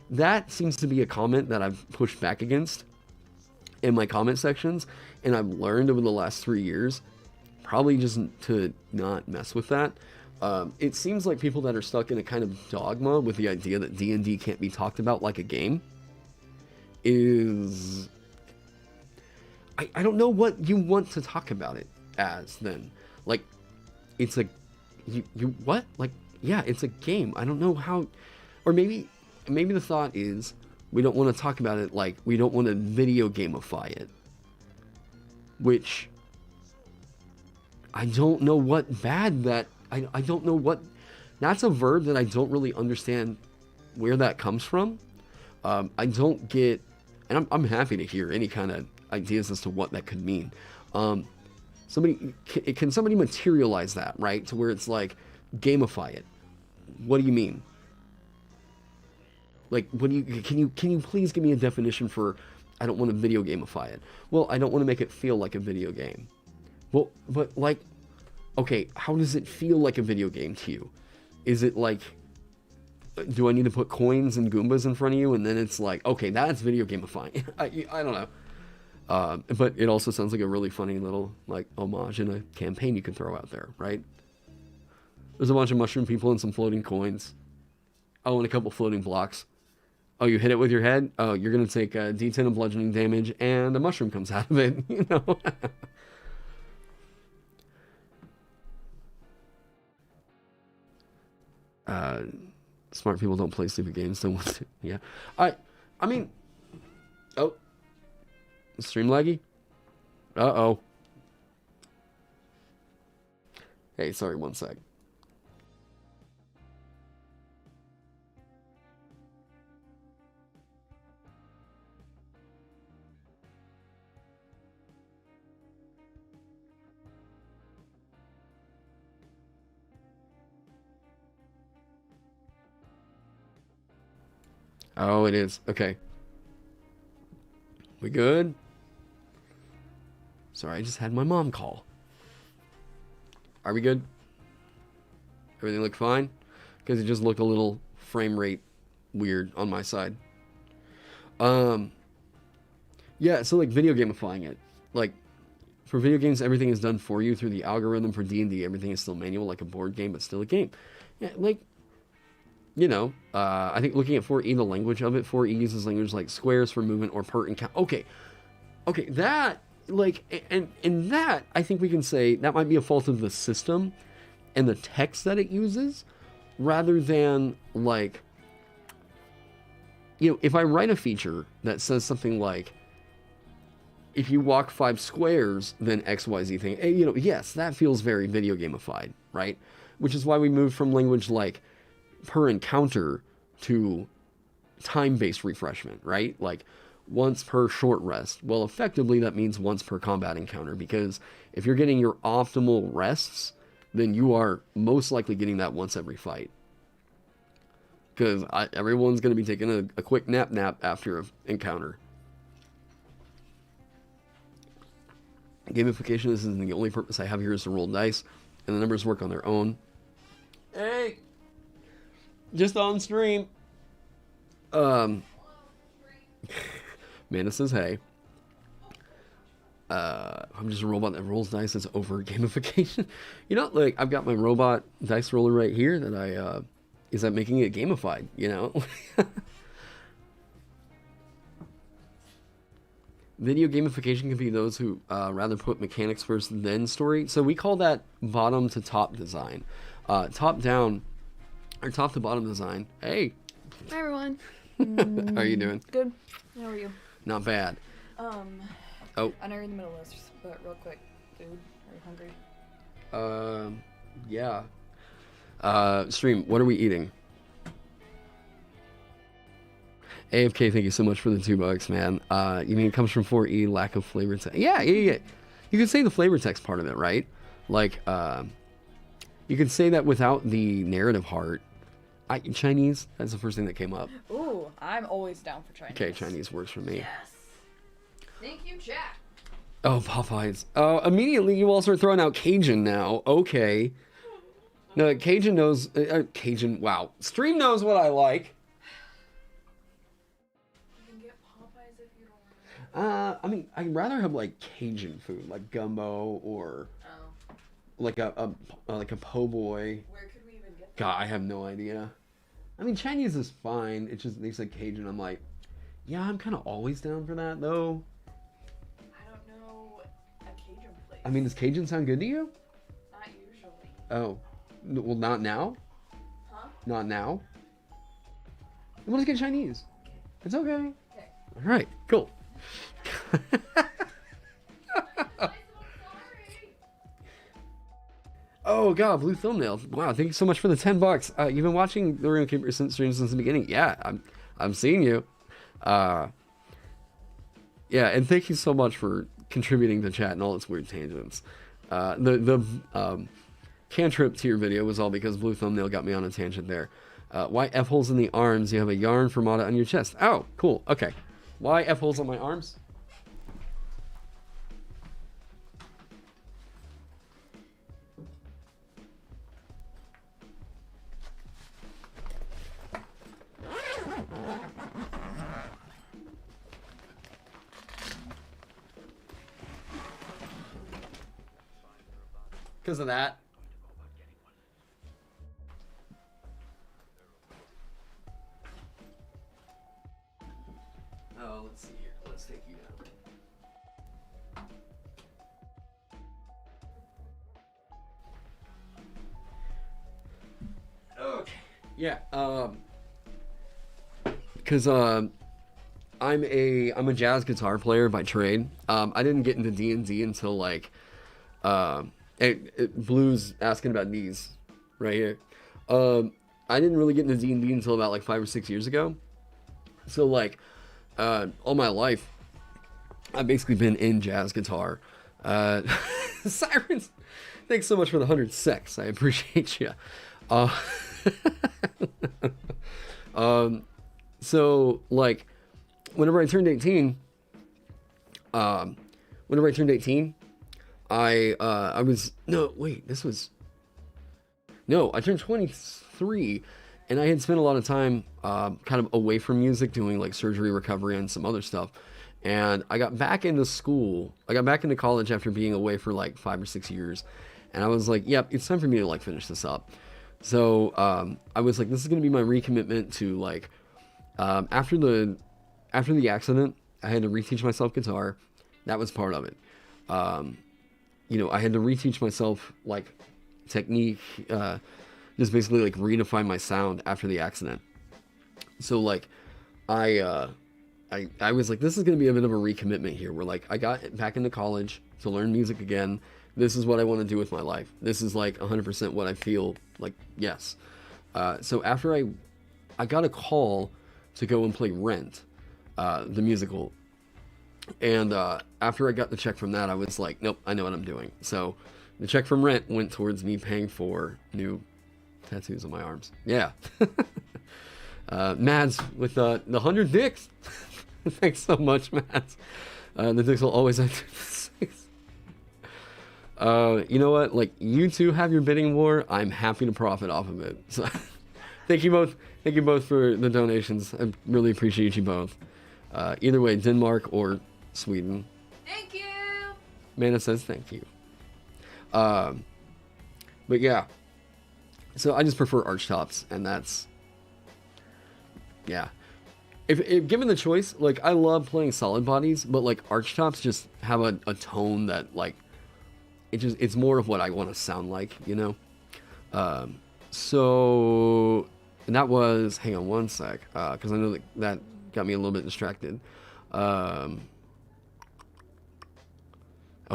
that seems to be a comment that I've pushed back against in my comment sections, and I've learned over the last 3 years, probably just to not mess with that. It seems like people that are stuck in a kind of dogma with the idea that D&D can't be talked about like a game is... I don't know what you want to talk about it as, then. Like, it's a... You what? Like, yeah, it's a game. I don't know how... Or maybe the thought is, we don't want to talk about it like, we don't want to video gamify it. Which... I don't know what bad that I don't know what, that's a verb that I don't really understand where that comes from. I don't get, and I'm happy to hear any kind of ideas as to what that could mean. Can somebody materialize that, right? To where it's like, gamify it. What do you mean? Like, what do you, can you please give me a definition for, I don't want to video gamify it. Well, I don't want to make it feel like a video game. Well, but like, okay, how does it feel like a video game to you? Is it like, do I need to put coins and Goombas in front of you? And then it's like, okay, that's video gamifying. I don't know. But it also sounds like a really funny little, like, homage in a campaign you can throw out there, right? There's a bunch of mushroom people and some floating coins. Oh, and a couple floating blocks. Oh, you hit it with your head? Oh, you're going to take a D10 of bludgeoning damage, and a mushroom comes out of it, you know? Smart people don't play stupid games, don't want to. Yeah. I mean... Oh. Stream laggy? Uh-oh. Hey, sorry, one sec. Oh, it is. Okay. We good? Sorry, I just had my mom call. Are we good? Everything look fine? Because it just looked a little frame rate weird on my side. Yeah, so like video gamifying it. Like, for video games, everything is done for you through the algorithm. For D&D, everything is still manual, like a board game, but still a game. Yeah, like, you know, I think looking at 4E, the language of it, 4E uses language like squares for movement or per and count. Okay, that, like, and that, I think we can say that might be a fault of the system and the text that it uses, rather than, like, you know, if I write a feature that says something like, if you walk 5 squares, then XYZ thing, you know, yes, that feels very video gamified, right? Which is why we moved from language like per encounter to time-based refreshment, right? Like once per short rest. Well, effectively that means once per combat encounter, because if you're getting your optimal rests, then you are most likely getting that once every fight. Because everyone's going to be taking a quick nap after an encounter. Gamification, this isn't the only purpose I have here, is to roll dice, and the numbers work on their own. Hey! Just on stream. Amanda says, hey. I'm just a robot that rolls dice as over gamification. You know, like, I've got my robot dice roller right here that is that making it gamified, you know? Video gamification can be those who rather put mechanics first then story. So we call that bottom to top design. Top down, or top to bottom design. Hey. Hi everyone. How are you doing? Good. How are you? Not bad. Oh. I know you're in the middle of this, but real quick, food. Are you hungry? Yeah. Stream, what are we eating? AFK, thank you so much for the $2, man. You mean it comes from 4E, lack of flavor text? Yeah. You could say the flavor text part of it, right? Like, you could say that without the narrative heart. Chinese, that's the first thing that came up. Ooh, I'm always down for Chinese. Okay, Chinese works for me. Yes. Thank you, chat. Oh, Popeyes. Immediately you all start throwing out Cajun now. Okay. No, Cajun knows... Cajun, wow. Stream knows what I like. I mean, I'd rather have like Cajun food, like gumbo or like a po' boy. Where could we even get that? God, I have no idea. I mean, Chinese is fine. It's just they said Cajun. I'm like, yeah, I'm kind of always down for that though. I don't know a Cajun place. I mean, does Cajun sound good to you? Not usually. Oh, well, not now. Huh? Not now. Well, let's get Chinese. Okay. It's okay. Okay. All right, cool. Oh god, blue thumbnail. Wow, thank you so much for the $10. You've been watching the Runekeeper streams since the beginning. Yeah, I'm seeing you. Yeah, and thank you so much for contributing to chat and all its weird tangents. The cantrip tier video was all because blue thumbnail got me on a tangent there. Why F-holes in the arms? You have a yarn fermata on your chest. Oh, cool. Okay. Why F-holes on my arms? Because of that. Oh, let's see here. Let's take you down. Okay. Yeah. Because I'm a jazz guitar player by trade. I didn't get into D&D until like Blue's asking about these right here. I didn't really get into D&D until about like 5 or 6 years ago. So like all my life I've basically been in jazz guitar. Sirens, thanks so much for the 100 secs. I appreciate you. So like whenever I turned 18, I was, no, wait, I turned 23 and I had spent a lot of time kind of away from music doing like surgery recovery and some other stuff. And I got back into school. I got back into college after being away for like 5 or 6 years. And I was like, yep, it's time for me to like finish this up. So I was like, this is going to be my recommitment to like, after the accident, I had to reteach myself guitar. That was part of it. You know, I had to reteach myself like technique, just basically like redefine my sound after the accident. So like, I was like, this is going to be a bit of a recommitment here. Where like, I got back into college to learn music again. This is what I want to do with my life. This is like 100% what I feel like. Yes. So after I got a call to go and play Rent, the musical. And after I got the check from that, I was like, nope, I know what I'm doing. So the check from Rent went towards me paying for new tattoos on my arms. Yeah. Mads with the 100 dicks. Thanks so much, Mads. The dicks will always enter the 6. You know what? Like, you two have your bidding war. I'm happy to profit off of it. So thank you both. Thank you both for the donations. I really appreciate you both. Either way, Denmark or Sweden. Thank you. Mana says thank you. But yeah. So I just prefer archtops, and that's, yeah. If given the choice, like, I love playing solid bodies, but like archtops just have a tone that like it's more of what I want to sound like, you know. So, and that was, hang on one sec, because I know that got me a little bit distracted. Oh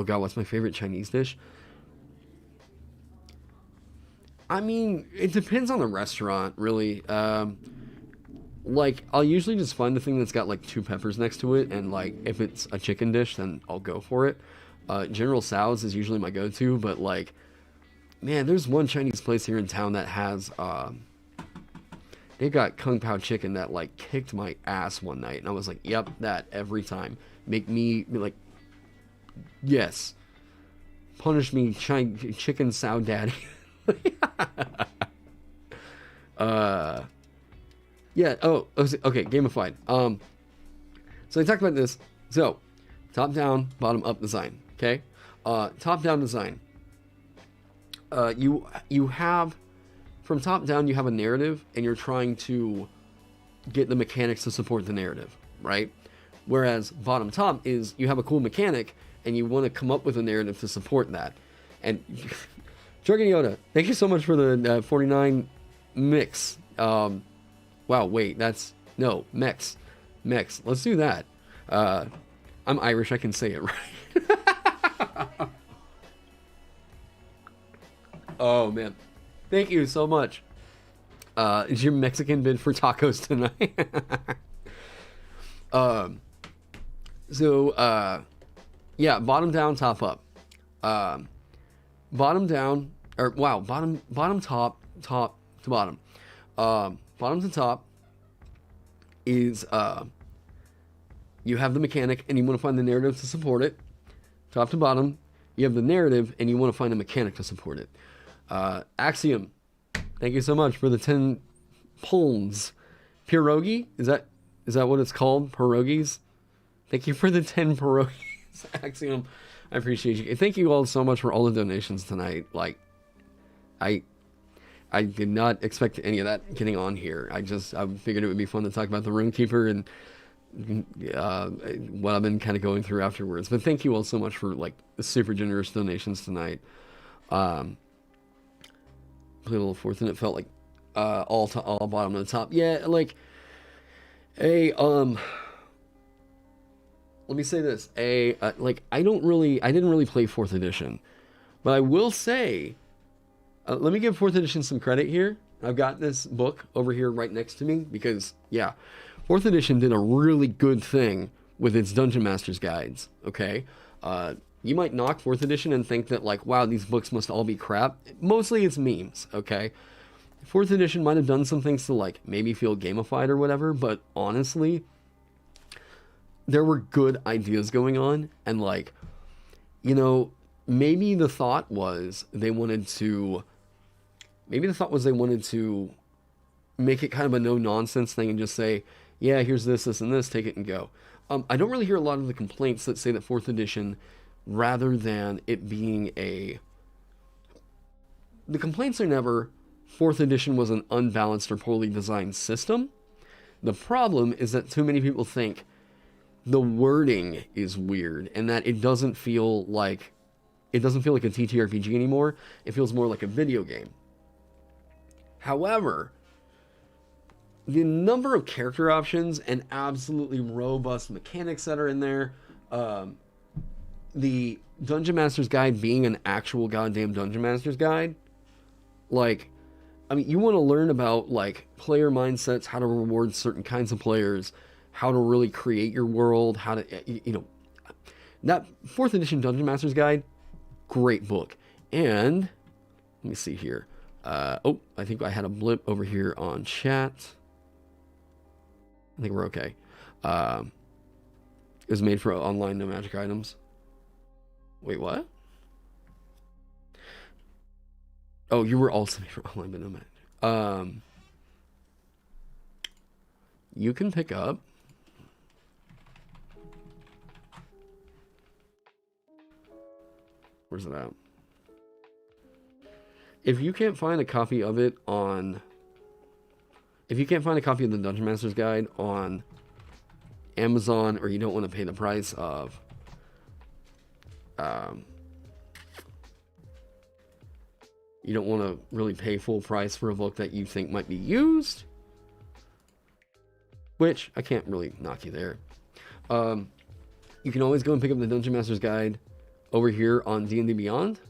god, what's my favorite Chinese dish? I mean, it depends on the restaurant, really. Like, I'll usually just find the thing that's got like 2 peppers next to it, and like, if it's a chicken dish, then I'll go for it. General Tso's is usually my go-to, but like, man, there's one Chinese place here in town that has, they got Kung Pao chicken that like kicked my ass one night, and I was like, yep, that every time. Make me be like, yes, punish me, chicken Tsao daddy. Yeah, oh, okay, gamified. So I talked about this. So, top down, bottom up design, okay? Top down design. You have, from top down, you have a narrative, and you're trying to get the mechanics to support the narrative, right? Whereas bottom top is, you have a cool mechanic, and you want to come up with a narrative to support that. And Dragon Yoda, thank you so much for the 49 mix. Wow, wait, that's, no, Mex. Let's do that. I'm Irish, I can say it right. Oh man, thank you so much. Is your Mexican bid for tacos tonight? um, yeah, bottom down, top up. Bottom down, or wow, bottom top to bottom. Bottom to top is you have the mechanic and you want to find the narrative to support it. Top to bottom, you have the narrative and you want to find a mechanic to support it. Axiom, thank you so much for the 10 pulms. Pierogi, is that what it's called? Pierogies? Thank you for the 10 pierogies. Axiom, I appreciate you. Thank you all so much for all the donations tonight. Like, I did not expect any of that getting on here. I figured it would be fun to talk about the Runekeeper and what I've been kind of going through afterwards. But thank you all so much for like the super generous donations tonight. Played a little fourth and it felt like all bottom to the top. Yeah, like let me say this. Like I didn't really play 4th edition, but I will say, let me give 4th edition some credit here. I've got this book over here right next to me because, yeah, 4th edition did a really good thing with its Dungeon Master's guides, okay? You might knock 4th edition and think that, like, wow, these books must all be crap. Mostly it's memes, okay? 4th edition might have done some things to, like, maybe feel gamified or whatever, but honestly, there were good ideas going on, and, like, you know, maybe the thought was they wanted to make it kind of a no-nonsense thing and just say, yeah, here's this, and this, take it and go. I don't really hear a lot of the complaints that say that 4th edition, rather than it being the complaints are never 4th edition was an unbalanced or poorly designed system. The problem is that too many people think the wording is weird and that it doesn't feel like a TTRPG anymore. It feels more like a video game. However, the number of character options and absolutely robust mechanics that are in there, the Dungeon Master's Guide being an actual goddamn Dungeon Master's Guide, like, I mean, you want to learn about, like, player mindsets, how to reward certain kinds of players, how to really create your world, how to, you know, that 4th edition Dungeon Master's Guide, great book. And, let me see here. I think I had a blip over here on chat. I think we're okay. It was made for online no magic items. Wait, what? Oh, you were also made for online but no magic. You can pick up. Where's it at? If you can't find a copy of it on... If you can't find a copy of the Dungeon Master's Guide on Amazon, or you don't want to pay the price of... you don't want to really pay full price for a book that you think might be used, which I can't really knock you there. You can always go and pick up the Dungeon Master's Guide over here on D&D Beyond,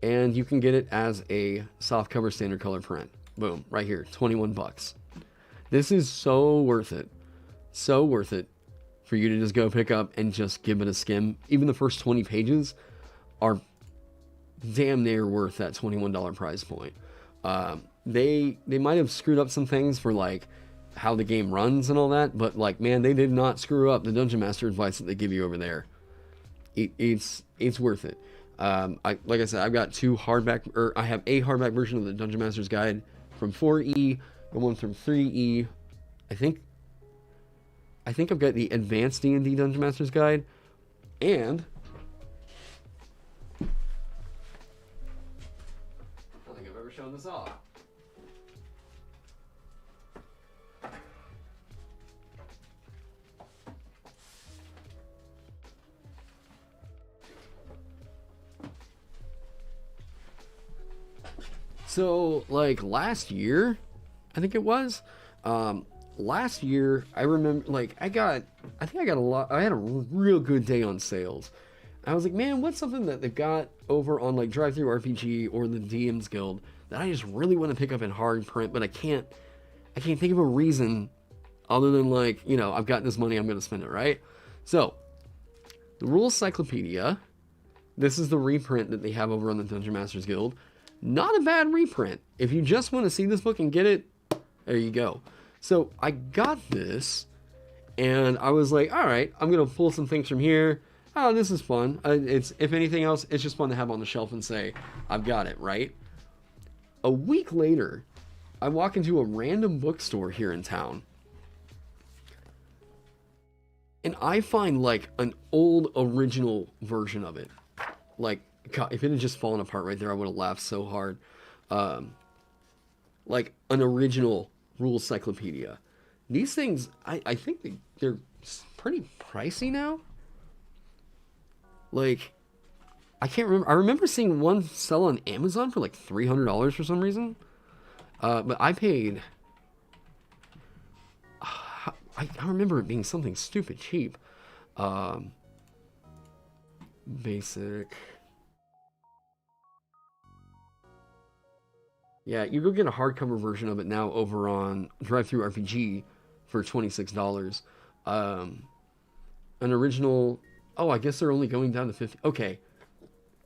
and you can get it as a softcover standard color print. Boom, right here, 21 bucks. This is so worth it. So worth it for you to just go pick up and just give it a skim. Even the first 20 pages are damn near worth that $21 price point. They might have screwed up some things for, like, how the game runs and all that, but, like, man, they did not screw up the Dungeon Master advice that they give you over there. It's worth it. Like I said, I've got I have a hardback version of the Dungeon Master's Guide from 4E, the one from 3E. I think I've got the Advanced D&D Dungeon Master's Guide, and I don't think I've ever shown this off. So, like, last year, I think it was, last year, I remember, like, I had a real good day on sales. I was like, man, what's something that they've got over on like Drive Through RPG or the DMs Guild that I just really want to pick up in hard print, but I can't think of a reason other than like, you know, I've got this money, I'm going to spend it, right? So, the Rules Cyclopedia, this is the reprint that they have over on the Dungeon Masters Guild. Not a bad reprint. If you just want to see this book and get it, there you go. So, I got this, and I was like, all right, I'm going to pull some things from here. Oh, this is fun. It's, if anything else, it's just fun to have on the shelf and say, I've got it, right? A week later, I walk into a random bookstore here in town, and I find like an old original version of it. Like, God, if it had just fallen apart right there, I would have laughed so hard. Like an original Rules Cyclopedia. These things, I think they're pretty pricey now. Like, I can't remember. I remember seeing one sell on Amazon for like $300 for some reason. But I paid... I remember it being something stupid cheap. Basic. Yeah, you go get a hardcover version of it now over on Drive Through RPG for $26. An original... Oh, I guess they're only going down to 50. Okay.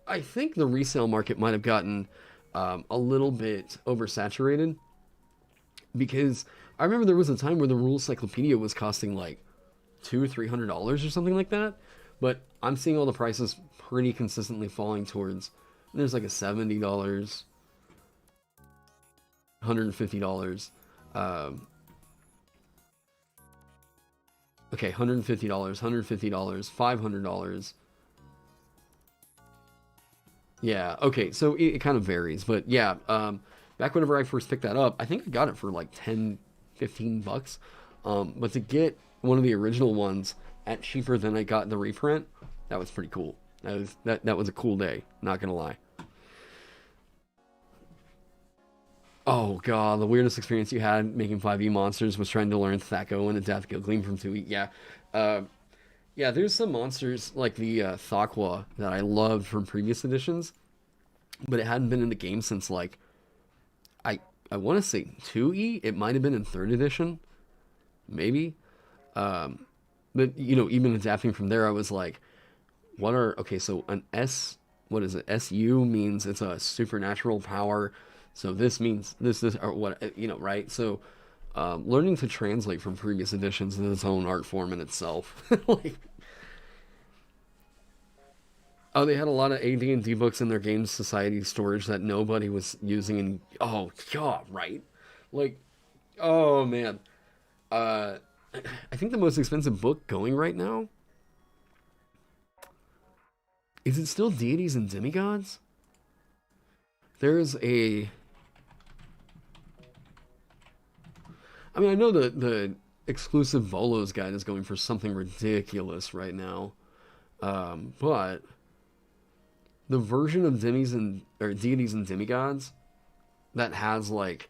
I think the resale market might have gotten a little bit oversaturated, because I remember there was a time where the Rules Cyclopedia was costing like $200-$300 or something like that, but I'm seeing all the prices pretty consistently falling towards, there's like a $70, $150, okay, $150, $150, $500. Yeah, okay, so it kind of varies, but yeah, back whenever I first picked that up, I think I got it for like 10, 15 bucks. But to get one of the original ones at cheaper than I got the reprint, that was pretty cool. That was a cool day, not gonna lie. Oh god, the weirdest experience you had making 5e monsters was trying to learn Thaco and adapt Gilgleam from 2e. Yeah. Yeah, there's some monsters like the Thakwa that I loved from previous editions, but it hadn't been in the game since like I want to say 2e. It might have been in 3rd edition, maybe. But you know, even adapting from there, I was like, okay? So an what is it? SU means it's a supernatural power. So this means this or what, you know, right? So learning to translate from previous editions is its own art form in itself. Like, oh, they had a lot of AD&D books in their Games Society storage that nobody was using, and oh god, right? Like, oh man, I think the most expensive book going right now, is it still Deities and Demigods? There's a... I mean, I know the exclusive Volos guide is going for something ridiculous right now, but the version of Deities and Demigods that has like,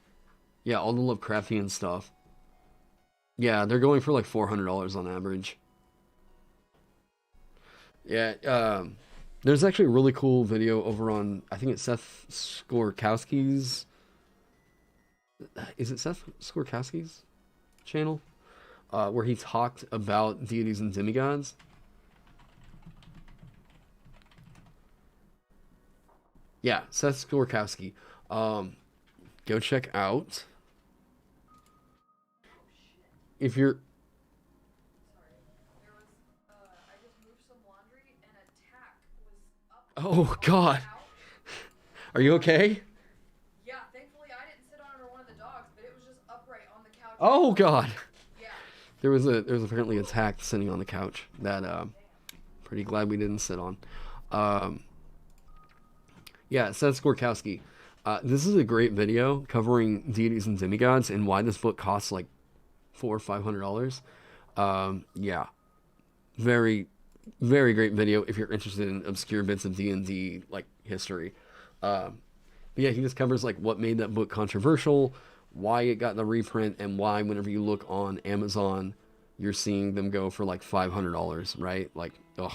yeah, all the Lovecraftian stuff, yeah, they're going for like $400 on average. Yeah, there's actually a really cool video over on, I think it's Seth Skorkowski's... Is it Seth Skorkowski's channel? Where he talked about Deities and Demigods. Yeah, Seth Skorkowski. Go check out. If you're... Oh, God. Are you okay? Yeah, thankfully I didn't sit on it or one of the dogs, but it was just upright on the couch. Oh, God. Yeah. There was apparently a tack sitting on the couch that pretty glad we didn't sit on. Yeah, Seth Skorkowski. This is a great video covering Deities and Demigods and why this book costs like $400 or $500. Yeah, very, very great video if you're interested in obscure bits of D&D like history. But yeah, he just covers like what made that book controversial, why it got the reprint, and why whenever you look on Amazon, you're seeing them go for like $500, right? Like, ugh.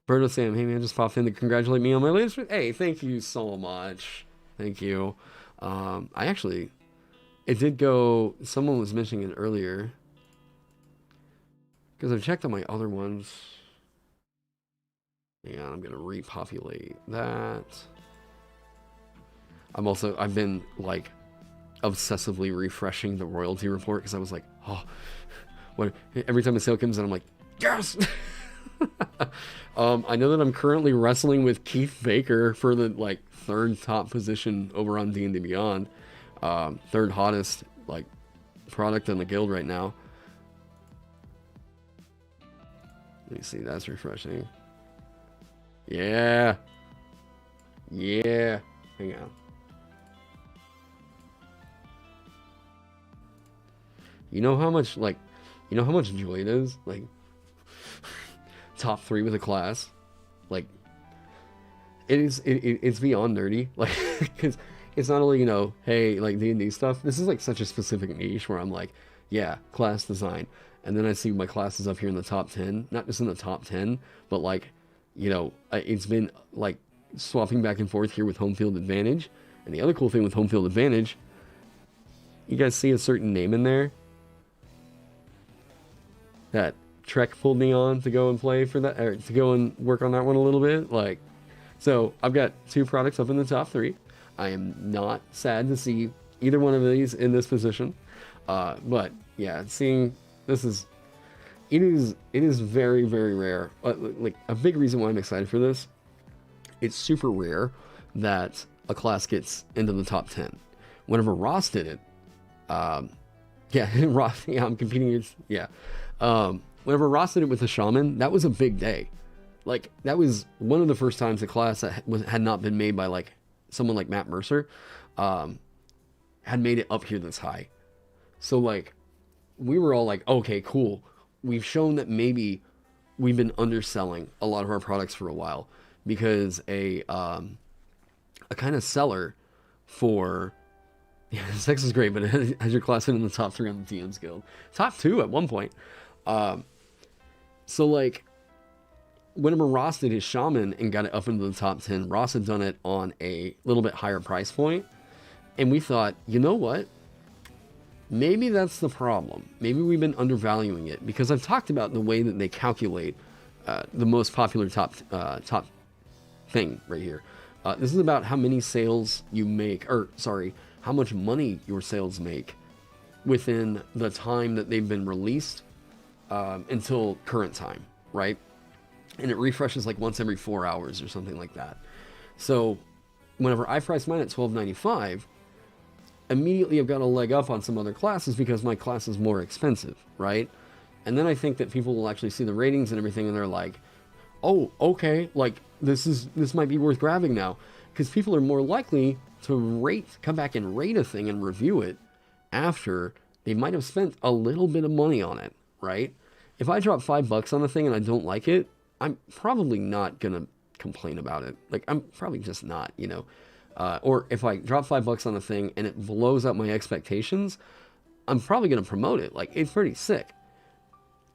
Berto Sam, hey man, just popped in to congratulate me on my latest. Hey, thank you so much. Thank you. I actually, it did go. Someone was mentioning it earlier because I've checked on my other ones. Yeah, I'm gonna repopulate that. I've been like obsessively refreshing the royalty report because I was like, oh, what? Every time a sale comes in, I'm like, yes. I know that I'm currently wrestling with Keith Baker for the like third top position over on D&D Beyond, third hottest like product in the guild right now. Let me see, that's refreshing. Yeah. Yeah. Hang on. You know how much joy it is? Like, top 3 with a class. Like, it's beyond nerdy. Like, because it's not only, hey, like D&D stuff. This is like such a specific niche where I'm like, yeah, class design. And then I see my classes up here in the top 10. Not just in the top 10, but like, it's been like swapping back and forth here with home field advantage. And the other cool thing with home field advantage, you guys see a certain name in there that Trek pulled me on to go and play for that, or to go and work on that one a little bit. Like, so I've got 2 products up in the top 3. I am not sad to see either one of these in this position. But yeah, seeing this it is very, very rare. Like, a big reason why I'm excited for this, it's super rare that a class gets into the top 10. Whenever Ross did it, Ross, yeah, I'm competing against, yeah. Whenever Ross did it with the Shaman, that was a big day. Like, that was one of the first times a class that had not been made by, like, someone like Matt Mercer, had made it up here this high. So, like, we were all like, okay, cool. We've shown that maybe we've been underselling a lot of our products for a while, because a kind of seller for, yeah, sex is great, but it has your class in the top 3 on the DMsGuild. Top 2 at one point. So like, whenever Ross did his Shaman and got it up into the top 10, Ross had done it on a little bit higher price point. And we thought, you know what? Maybe that's the problem. Maybe we've been undervaluing it, because I've talked about the way that they calculate the most popular top thing right here. This is about how many sales you make, or sorry, how much money your sales make within the time that they've been released until current time, right? And it refreshes like once every 4 hours or something like that. So whenever I price mine at $12.95, immediately I've got a leg up on some other classes because my class is more expensive, right? And then I think that people will actually see the ratings and everything, and they're like, oh, okay, like this might be worth grabbing now, because people are more likely to come back and rate a thing and review it after they might have spent a little bit of money on it, right? If I drop $5 on a thing and I don't like it, I'm probably not gonna complain about it. Like, I'm probably just not, or if I drop $5 on a thing and it blows up my expectations, I'm probably gonna promote it. Like, it's pretty sick.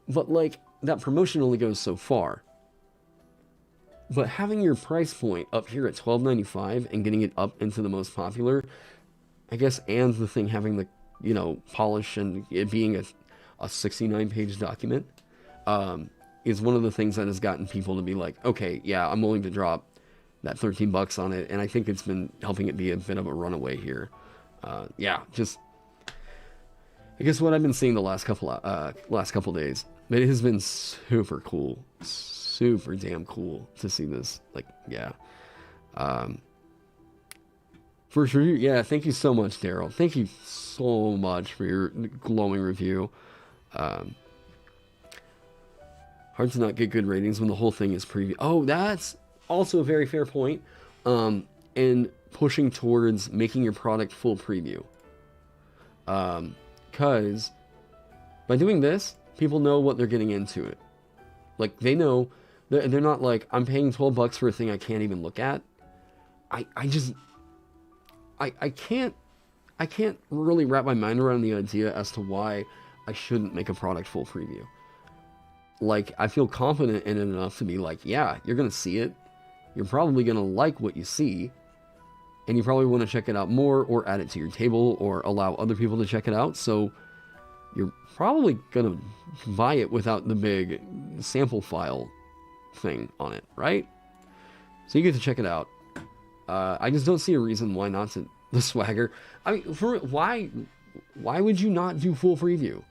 But like, that promotion only goes so far. But having your price point up here at $12.95 and getting it up into the most popular, I guess, and the thing having the, polish and it being a 69-page document, is one of the things that has gotten people to be like, okay, yeah, I'm willing to drop that $13 on it. And I think it's been helping it be a bit of a runaway here. Yeah, just, I guess what I've been seeing the last couple days, but it has been super cool, super damn cool to see this. Like, yeah. First review, yeah, thank you so much, Daryl. Thank you so much for your glowing review. Hard to not get good ratings when the whole thing is preview. Oh, that's also a very fair point. And pushing towards making your product full preview. Because by doing this, people know what they're getting into it. Like, they know, they're not like, I'm paying $12 for a thing I can't even look at. I can't really wrap my mind around the idea as to why I shouldn't make a product full preview. like, I feel confident in it enough to be like, yeah, you're going to see it. You're probably going to like what you see. And you probably want to check it out more or add it to your table or allow other people to check it out. So you're probably going to buy it without the big sample file thing on it, right? So you get to check it out. I just don't see a reason why not to the swagger. I mean, why would you not do full preview?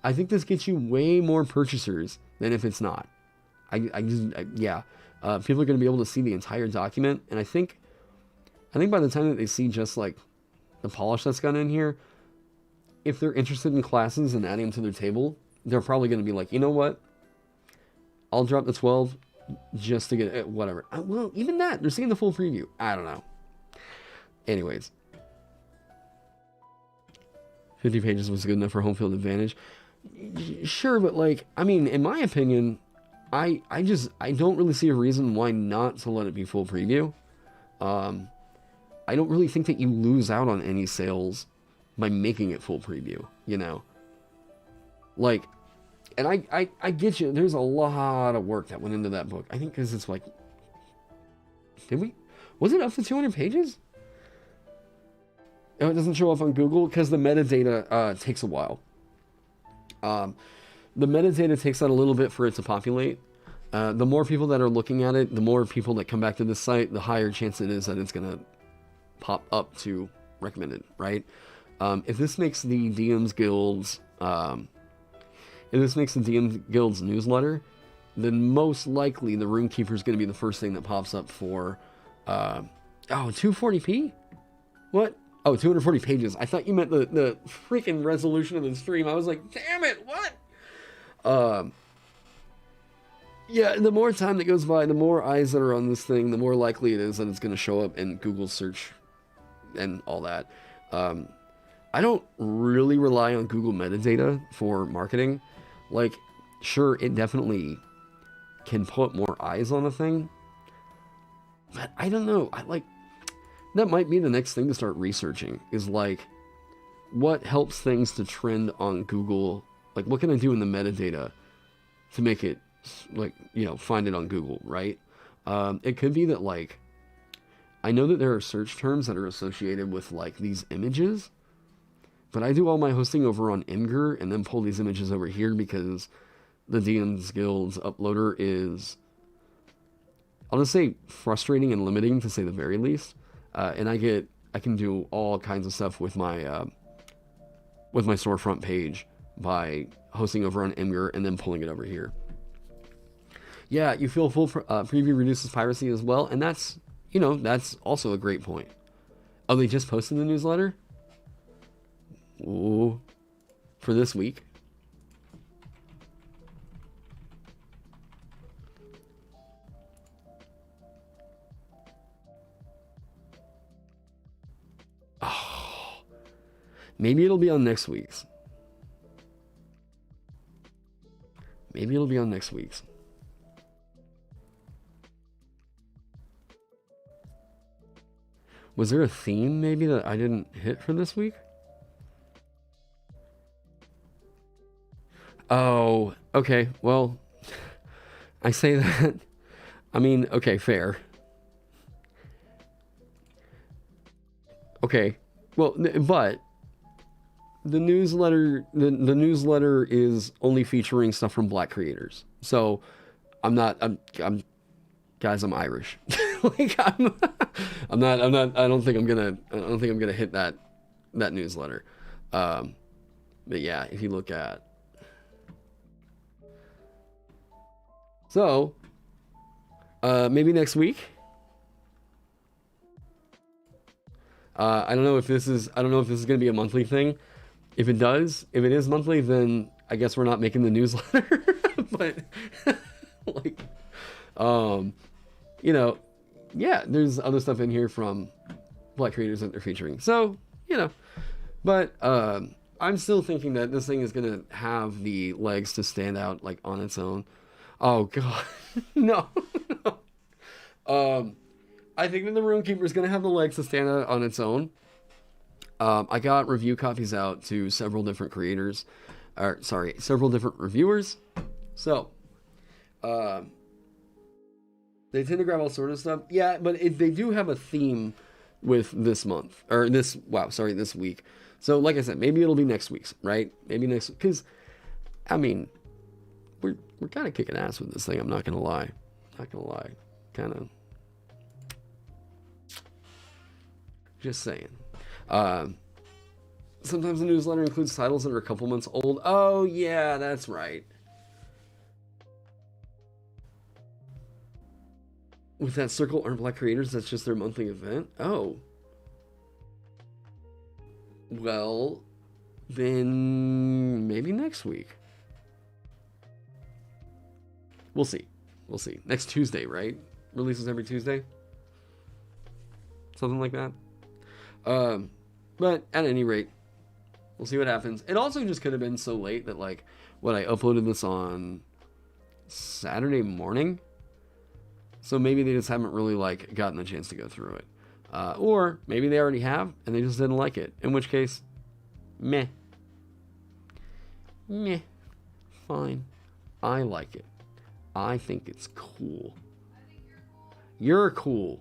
I think this gets you way more purchasers than if it's not. Yeah. People are going to be able to see the entire document, and I think by the time that they see just like the polish that's gone in here, if they're interested in classes and adding them to their table, they're probably going to be like, you know what? I'll drop the 12 just to get it, whatever. Well, even that, they're seeing the full preview. I don't know. Anyways. 50 pages was good enough for home field advantage. Sure, but like, I mean, in my opinion, I don't really see a reason why not to let it be full preview. I don't really think that you lose out on any sales by making it full preview, you know? Like, and I get you, there's a lot of work that went into that book. I think because it's like, was it up to 200 pages? Oh, it doesn't show up on Google because the metadata takes a while. The metadata takes out a little bit for it to populate. The more people that are looking at it, the more people that come back to the site, the higher chance it is that it's going to pop up to recommended, right? If this makes the DMsGuild's newsletter, then most likely the Runekeeper is going to be the first thing that pops up for 240p? What? Oh, 240 pages. I thought you meant the freaking resolution of the stream. I was like, damn it, what? Yeah, the more time that goes by, the more eyes that are on this thing, the more likely it is that it's going to show up in Google search and all that. I don't really rely on Google metadata for marketing. Like, sure, it definitely can put more eyes on a thing, but I don't know. That might be the next thing to start researching, is like, what helps things to trend on Google? Like, what can I do in the metadata to make it, like, you know, find it on Google, right? It could be that, like, I know that there are search terms that are associated with, like, these images, but I do all my hosting over on Imgur and then pull these images over here because the DMsGuild's uploader is, I'll just say, frustrating and limiting, to say the very least. And I can do all kinds of stuff with my storefront page by hosting over on Imgur and then pulling it over here. Yeah, you feel full preview reduces piracy as well, and that's also a great point. Oh, they just posted the newsletter? Ooh, for this week. Oh, maybe it'll be on next week's. Was there a theme maybe that I didn't hit for this week? Oh, okay. Well, I say that. I mean, okay, fair. Okay. Well, but the newsletter is only featuring stuff from Black creators. So I'm guys, I'm Irish. Like, I don't think I'm gonna hit that newsletter. But yeah, if you look at, so maybe next week. I don't know if this is gonna be a monthly thing. If it is monthly, then I guess we're not making the newsletter. But like, you know, yeah, there's other stuff in here from Black creators that they're featuring. So, you know, but I'm still thinking that this thing is gonna have the legs to stand out, like, on its own. Oh god, no. I think that the Runekeeper is gonna have the legs to stand out on its own. I got review copies out to several different reviewers. So Uh, they tend to grab all sort of stuff. Yeah, but they do have a theme with this month or this. Wow, sorry, this week. So, like I said, maybe it'll be next week's, right? Maybe next, because I mean, we're kind of kicking ass with this thing. I'm not gonna lie. Not gonna lie. Kind of. Just saying. Sometimes the newsletter includes titles that are a couple months old. Oh yeah, that's right. With that circle aren't black creators, that's just their monthly event? Oh. Well, then maybe next week. We'll see. We'll see. Next Tuesday, right? Releases every Tuesday? Something like that. But at any rate, we'll see what happens. It also just could have been so late that, like, I uploaded this on Saturday morning. So maybe they just haven't really, like, gotten a chance to go through it. Or maybe they already have and they just didn't like it. In which case, meh. Meh. Fine. I like it. I think it's cool. You're cool.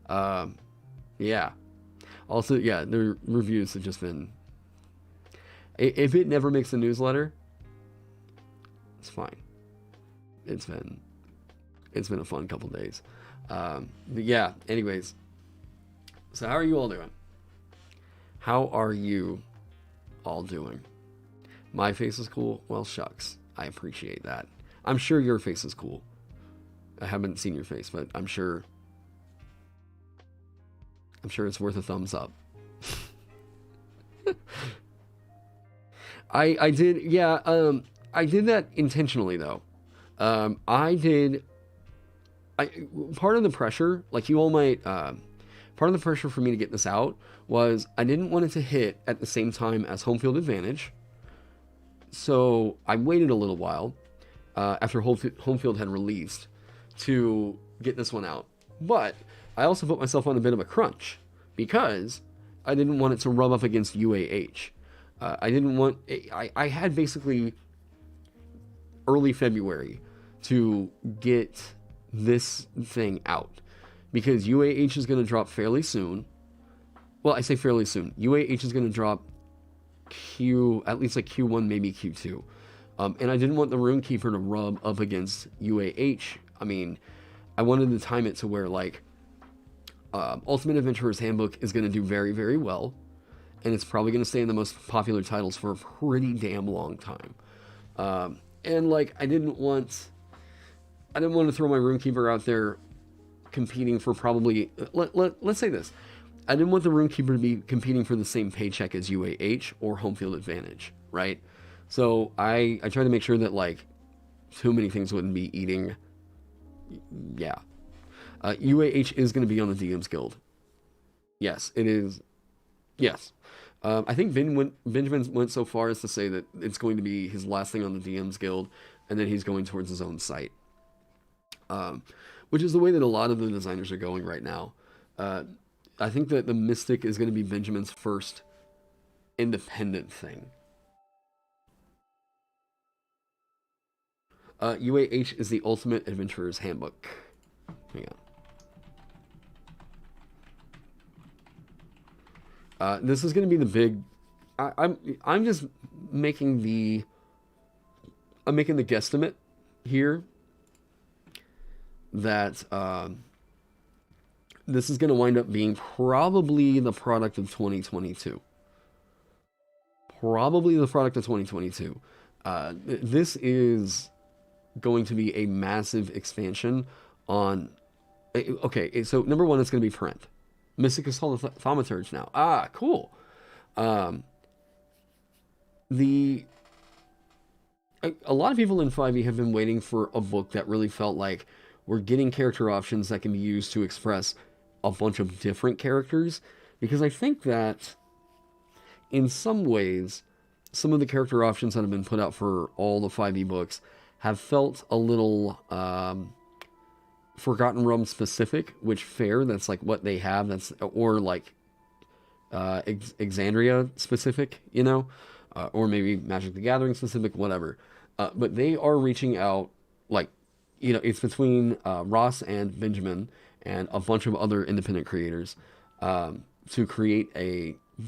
Yeah. Also, yeah, the reviews have just been... If it never makes the newsletter, it's fine. It's been a fun couple days. But yeah, anyways. So how are you all doing? How are you all doing? My face is cool? Well, shucks. I appreciate that. I'm sure your face is cool. I haven't seen your face, but I'm sure it's worth a thumbs up. I did, yeah, I did that intentionally though. Part of the pressure, like you all might, part of the pressure for me to get this out was I didn't want it to hit at the same time as Home Field Advantage. So I waited a little while after Home Field had released to get this one out. But I also put myself on a bit of a crunch because I didn't want it to rub up against UAH. I had basically early February to get this thing out because UAH is going to drop fairly soon. Well, I say fairly soon. UAH is going to drop at least like Q1, maybe Q2. And I didn't want the Runekeeper to rub up against UAH. I mean, I wanted to time it to where like Ultimate Adventurer's Handbook is going to do very, very well. And it's probably going to stay in the most popular titles for a pretty damn long time. And like, I didn't want to throw my Runekeeper out there competing for probably, let's say this. I didn't want the Runekeeper to be competing for the same paycheck as UAH or Home Field Advantage, right? So I tried to make sure that like too many things wouldn't be eating. Yeah. UAH is going to be on the DMsGuild. Yes, it is. Yes. I think Benjamin went so far as to say that it's going to be his last thing on the DMsGuild, and then he's going towards his own site. Which is the way that a lot of the designers are going right now. I think that the Mystic is going to be Benjamin's first independent thing. UAH is the Ultimate Adventurer's Handbook. Hang on. This is going to be the big... I'm just making the... I'm making the guesstimate here that this is going to wind up being probably the product of 2022. Probably the product of 2022. This is going to be a massive expansion on... Okay, so number one, it's going to be print. Mystic is called a Thaumaturge now. Ah, cool. A lot of people in 5e have been waiting for a book that really felt like we're getting character options that can be used to express a bunch of different characters, because I think that in some ways some of the character options that have been put out for all the 5e books have felt a little Forgotten Realm specific, which fair, that's like what they have, that's, or like Exandria specific, or maybe Magic the Gathering specific, whatever. But they are reaching out like, it's between Ross and Benjamin and a bunch of other independent creators to create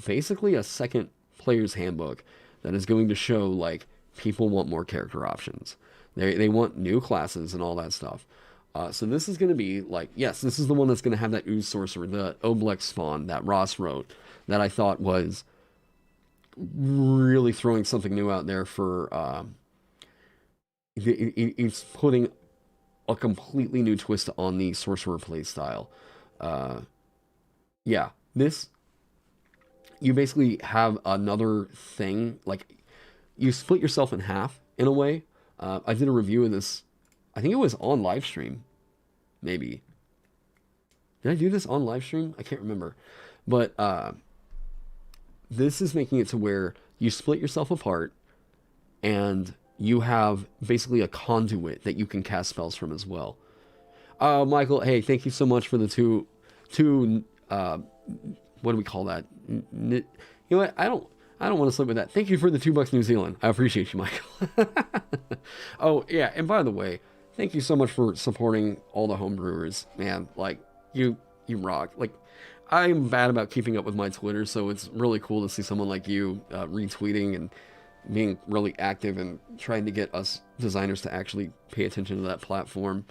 basically a second player's handbook that is going to show like people want more character options. They want new classes and all that stuff. So this is going to be like, yes, this is the one that's going to have that ooze sorcerer, the Oblex spawn that Ross wrote, that I thought was really throwing something new out there for. It's putting a completely new twist on the sorcerer play style. Yeah, this, you basically have another thing, like you split yourself in half in a way. I did a review of this. I think it was on live stream, maybe. Did I do this on live stream? I can't remember. But this is making it to where you split yourself apart and you have basically a conduit that you can cast spells from as well. Michael, hey, thank you so much for the two what do we call that? You know what? I don't want to slip with that. Thank you for the $2 New Zealand. I appreciate you, Michael. Oh, yeah, and by the way, thank you so much for supporting all the homebrewers, man. Like, you rock. Like, I'm bad about keeping up with my Twitter, so it's really cool to see someone like you retweeting and being really active and trying to get us designers to actually pay attention to that platform.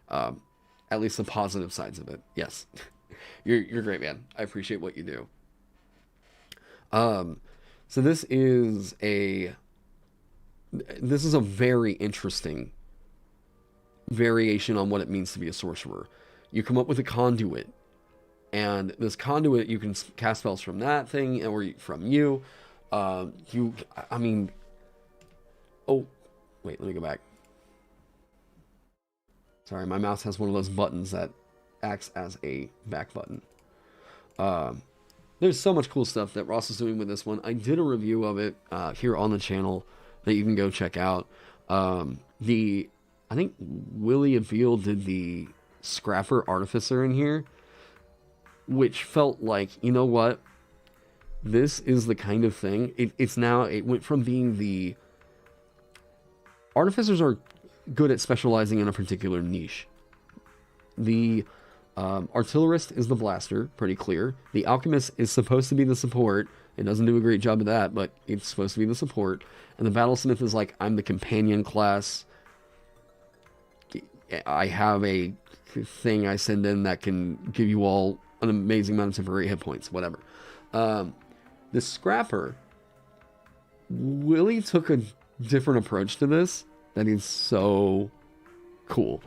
At least the positive sides of it. Yes. You're great, man. I appreciate what you do. So this is a very interesting variation on what it means to be a sorcerer. You come up with a conduit, and this conduit, you can cast spells from that thing or from you. Oh, wait, let me go back. Sorry, my mouse has one of those buttons that acts as a back button. There's so much cool stuff that Ross is doing with this one. I did a review of it here on the channel that you can go check out. I think Willie Avil did the Scrapper Artificer in here, which felt like, you know what? This is the kind of thing. It went from being the... Artificers are good at specializing in a particular niche. The Artillerist is the blaster, pretty clear. The Alchemist is supposed to be the support. It doesn't do a great job of that, but it's supposed to be the support. And the Battlesmith is like, I'm the companion class. I have a thing I send in that can give you all an amazing amount of temporary hit points, whatever. The Scrapper, Willie took a different approach to this that is so cool.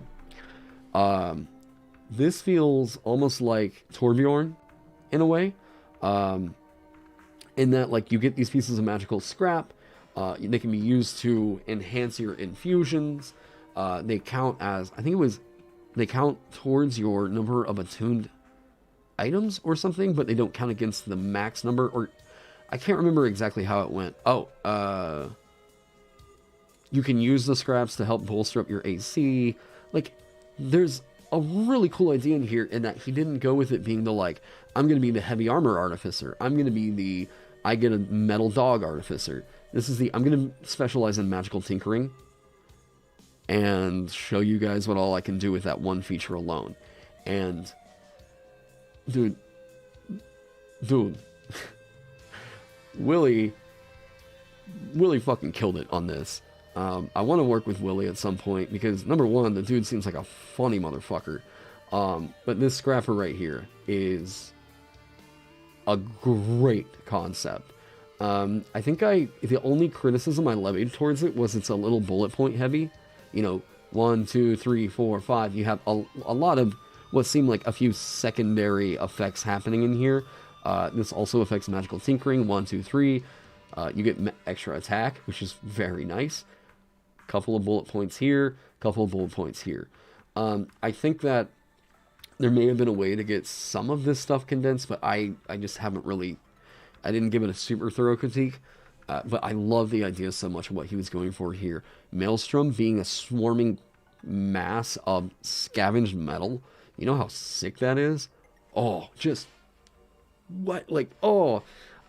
This feels almost like Torbjorn in a way, in that like you get these pieces of magical scrap. They can be used to enhance your infusions. They count as, they count towards your number of attuned items or something, but they don't count against the max number, or I can't remember exactly how it went. You can use the scraps to help bolster up your AC. Like, there's a really cool idea in here in that he didn't go with it being the like, I'm going to be the heavy armor artificer. I'm going to be the, I get a metal dog artificer. This is the, I'm going to specialize in magical tinkering and show you guys what all I can do with that one feature alone. And dude, Willie fucking killed it on this. I want to work with Willie at some point because, number one, the dude seems like a funny motherfucker. But this Scrapper right here is a great concept. I think the only criticism I levied towards it was it's a little bullet point heavy. 1, 2, 3, 4, 5. You have a lot of what seem like a few secondary effects happening in here. This also affects magical tinkering. 1, 2, 3. You get extra attack, which is very nice. Couple of bullet points here, couple of bullet points here. I think that there may have been a way to get some of this stuff condensed, but I just haven't really, I didn't give it a super thorough critique. But I love the idea so much of what he was going for here. Maelstrom being a swarming mass of scavenged metal. You know how sick that is? Oh, just what? Like, oh,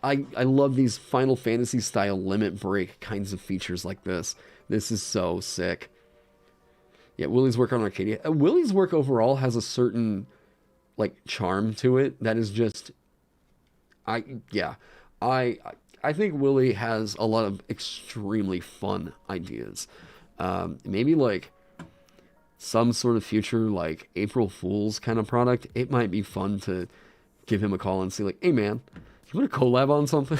I love these Final Fantasy style limit break kinds of features like this. This is so sick. Yeah, Willie's work on Arcadia. Willie's work overall has a certain like charm to it that is just I yeah. I I think Willie has a lot of extremely fun ideas. Maybe like some sort of future like April Fool's kind of product. It might be fun to give him a call and see like, hey man, you want to collab on something?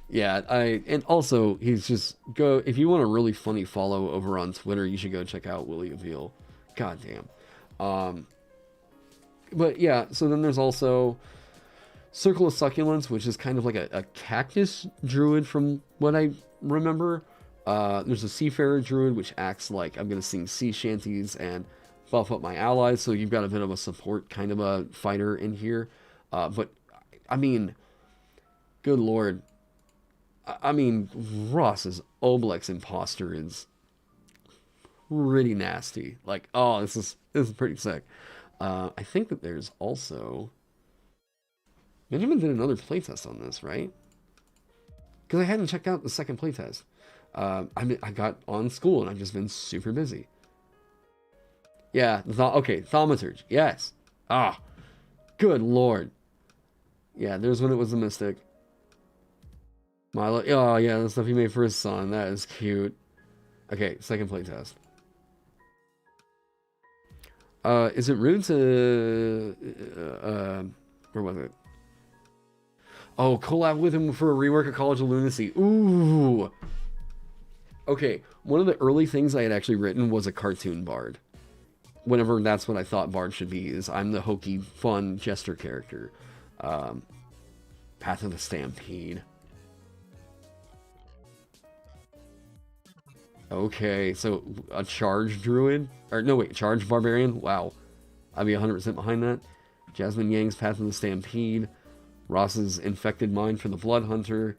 Yeah, and also he's just go if you want a really funny follow over on Twitter, you should go check out Willie Avil. God damn. But yeah, so then there's also Circle of Succulents, which is kind of like a cactus druid from what I remember. There's a Seafarer druid, which acts like I'm going to sing sea shanties and buff up my allies, so you've got a bit of a support kind of a fighter in here. But, I mean, good lord. I mean, Ross's Oblex Imposter is pretty nasty. Like, oh, this is pretty sick. I think that there's also... Benjamin did another playtest on this, right? Because I hadn't checked out the second playtest. I got on school and I've just been super busy. Yeah, okay, Thaumaturge, yes. Ah, good lord. Yeah, there's when it was a Mystic. Milo, oh yeah, the stuff he made for his son, that is cute. Okay, second playtest. Is it rude to... where was it? Oh, collab with him for a rework of College of Lunacy. Ooh. Okay, one of the early things I had actually written was a cartoon bard. Whenever that's what I thought bard should be, is I'm the hokey, fun jester character. Path of the Stampede. Okay, so a charge druid? Or no, wait, charge barbarian? Wow. I'd be 100% behind that. Jasmine Yang's Path of the Stampede. Ross's Infected Mind for the Blood Hunter,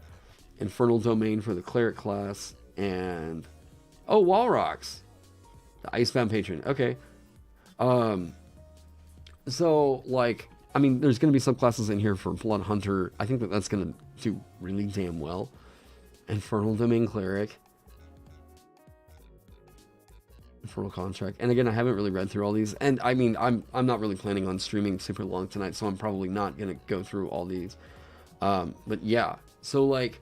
Infernal Domain for the Cleric class, and... Oh, Walrox! The Icebound Patron, okay. So, like, I mean, there's going to be subclasses in here for Blood Hunter. I think that that's going to do really damn well. Infernal Domain Cleric. Infernal Contract. And again, I haven't really read through all these. And I mean, I'm not really planning on streaming super long tonight, so I'm probably not going to go through all these. But yeah, so like,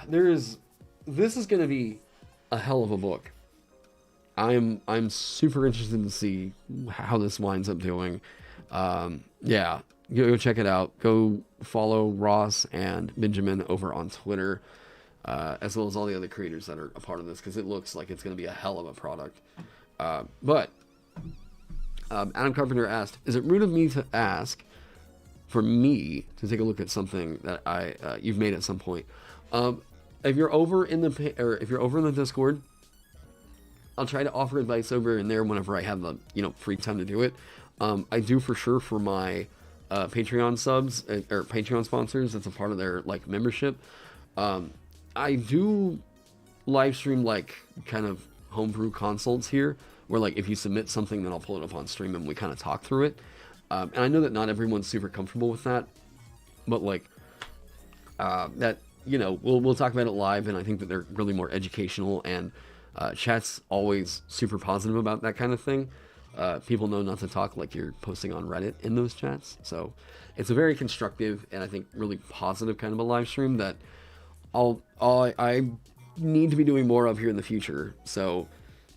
this is going to be a hell of a book. I'm super interested to see how this winds up doing. Yeah, go check it out. Go follow Ross and Benjamin over on Twitter. As well as all the other creators that are a part of this, because it looks like it's going to be a hell of a product. But Adam Carpenter asked, is it rude of me to ask for me to take a look at something that you've made at some point? If you're over in the Discord, I'll try to offer advice over in there whenever I have the free time to do it. I do for sure for my Patreon subs or Patreon sponsors. That's a part of their like membership. I do live stream like kind of homebrew consults here, where like if you submit something, then I'll pull it up on stream and we kind of talk through it. And I know that not everyone's super comfortable with that, but like that we'll talk about it live, and I think that they're really more educational, and chat's always super positive about that kind of thing. People know not to talk like you're posting on Reddit in those chats, so it's a very constructive and I think really positive kind of a live stream that I need to be doing more of here in the future. So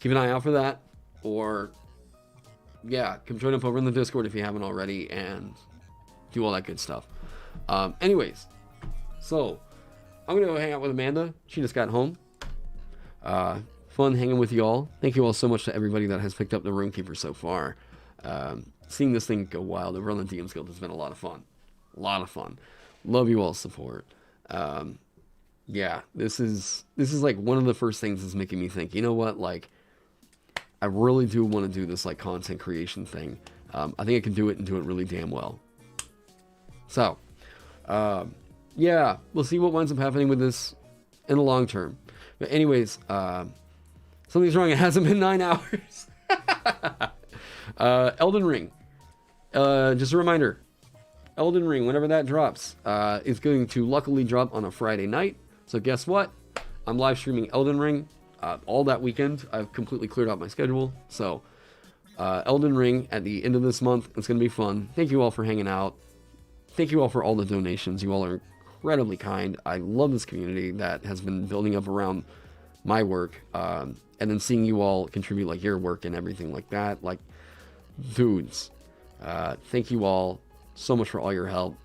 keep an eye out for that, or yeah, come join up over in the Discord if you haven't already, and do all that good stuff. Anyways, so I'm gonna go hang out with Amanda. She just got home. Fun hanging with you all. Thank you all so much to everybody that has picked up the Runekeeper so far. Seeing this thing go wild over on the DMsGuild has been a lot of fun. Love you all's support. Yeah, this is like one of the first things that's making me think, you know what, like, I really do want to do this like content creation thing. I think I can do it and do it really damn well. So, yeah, we'll see what winds up happening with this in the long term. But anyways, something's wrong. It hasn't been 9 hours. Elden Ring. Just a reminder, Elden Ring, whenever that drops, is going to luckily drop on a Friday night. So guess what? I'm live streaming Elden Ring. all that weekend, I've completely cleared out my schedule. So, Elden Ring at the end of this month. It's going to be fun. Thank you all for hanging out. Thank you all for all the donations. You all are incredibly kind. I love this community that has been building up around my work. And then seeing you all contribute like your work and everything like that. Like, dudes, thank you all so much for all your help.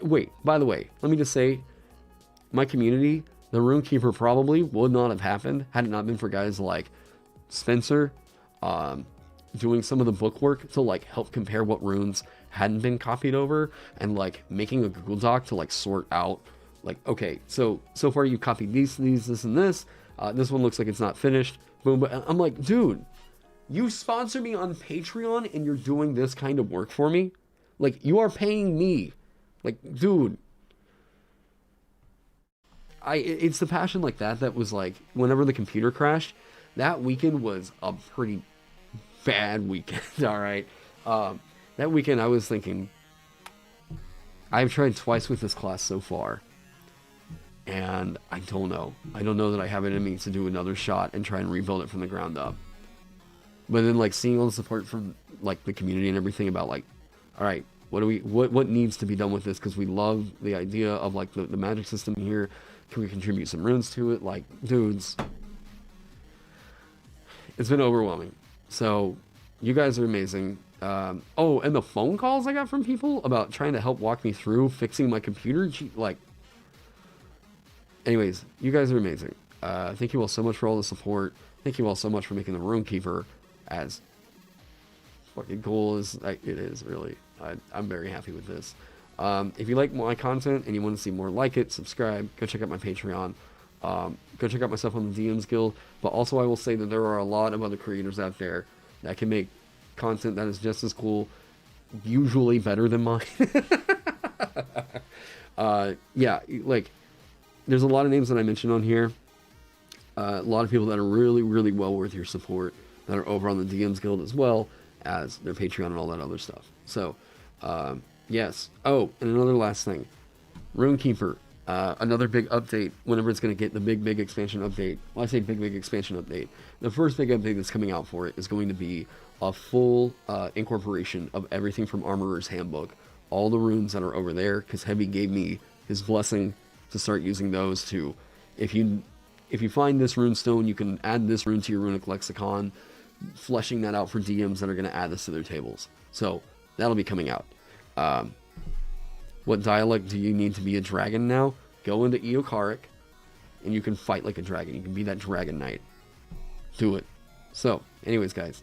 Wait, by the way, let me just say, my community, the Runekeeper probably would not have happened had it not been for guys like Spencer, doing some of the book work to like help compare what runes hadn't been copied over, and like making a Google Doc to like sort out like, okay, so far you copied these, this, and this. This one looks like it's not finished. Boom. But I'm like, dude, you sponsor me on Patreon and you're doing this kind of work for me? Like, you are paying me. Like, dude. It's the passion like that was like, whenever the computer crashed, that weekend was a pretty bad weekend, alright? That weekend I was thinking, I've tried twice with this class so far, and I don't know. I don't know that I have it in me to do another shot and try and rebuild it from the ground up. But then, like, seeing all the support from, like, the community and everything about, like, alright, what needs to be done with this, because we love the idea of, like, the magic system here. Can we contribute some runes to it? Like, dudes, it's been overwhelming. So, you guys are amazing. Oh, and the phone calls I got from people about trying to help walk me through fixing my computer, like, anyways, you guys are amazing. Thank you all so much for all the support. Thank you all so much for making the Runekeeper as fucking cool as it is, really. I'm very happy with this. If you like my content and you want to see more like it, subscribe. Go check out my Patreon. Go check out my stuff on the DMsGuild. But also, I will say that there are a lot of other creators out there that can make content that is just as cool, usually better than mine. Yeah, like, there's a lot of names that I mentioned on here. A lot of people that are really, really well worth your support that are over on the DMsGuild, as well as their Patreon and all that other stuff. So, yes. Oh, and another last thing. Runekeeper. Another big update whenever it's going to get the big expansion update. Well, I say big expansion update. The first big update that's coming out for it is going to be a full incorporation of everything from Armorer's Handbook. All the runes that are over there, because Heavy gave me his blessing to start using those to, if you find this rune stone, you can add this rune to your runic lexicon, fleshing that out for DMs that are going to add this to their tables. So, that'll be coming out. What dialect do you need to be a dragon now? Go into Eokaric, and you can fight like a dragon. You can be that dragon knight. Do it. So, anyways, guys,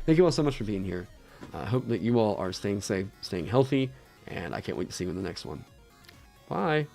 thank you all so much for being here. I hope that you all are staying safe, staying healthy, and I can't wait to see you in the next one. Bye.